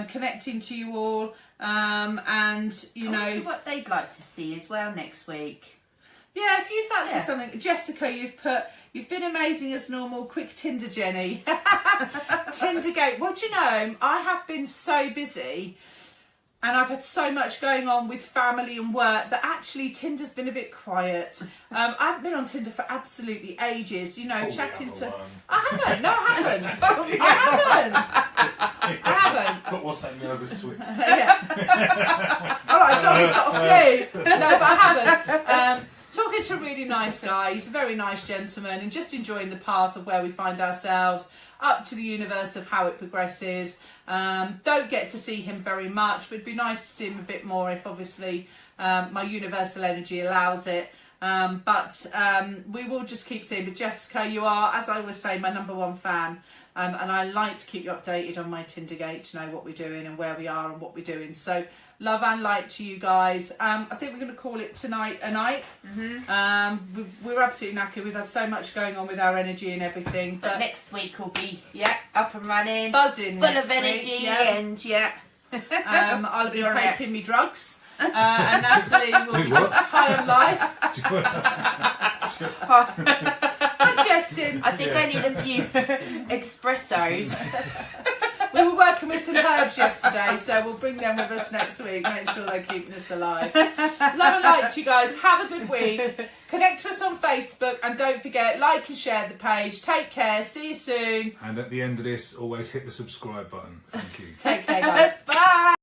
connecting to you all. And, you know, what they'd like to see as well next week. Yeah, if you fancy something, Jessica, you've been amazing as normal. Quick Tinder, Jennie. Tindergate. Well, do you know, I have been so busy, and I've had so much going on with family and work that actually Tinder's been a bit quiet. I haven't been on Tinder for absolutely ages. You know, chatting to. I haven't. No, I haven't. I haven't. But what's that nervous twitch? Yeah. All right, Donnie's got a flu. No, but I haven't. Talking to a really nice guy. He's a very nice gentleman, and just enjoying the path of where we find ourselves, up to the universe of how it progresses. Don't get to see him very much, but it'd be nice to see him a bit more if obviously my universal energy allows it. But we will just keep seeing. But Jessica, you are, as I always say, my #1 fan. And I like to keep you updated on my Tindergate to know what we're doing and where we are and what we're doing. So love and light to you guys. I think we're going to call it tonight a night. We're absolutely knackered. We've had so much going on with our energy and everything. But next week will be up and running, buzzing, full of energy, and I'll be taking me drugs. And Natalie will be just high on life. I'm jesting. I think I need a few espressos. We were working with some herbs yesterday, so we'll bring them with us next week. Make sure they're keeping us alive. Love and light, you guys. Have a good week. Connect to us on Facebook, and don't forget, like and share the page. Take care. See you soon. And at the end of this, always hit the subscribe button. Thank you. Take care, guys. Bye.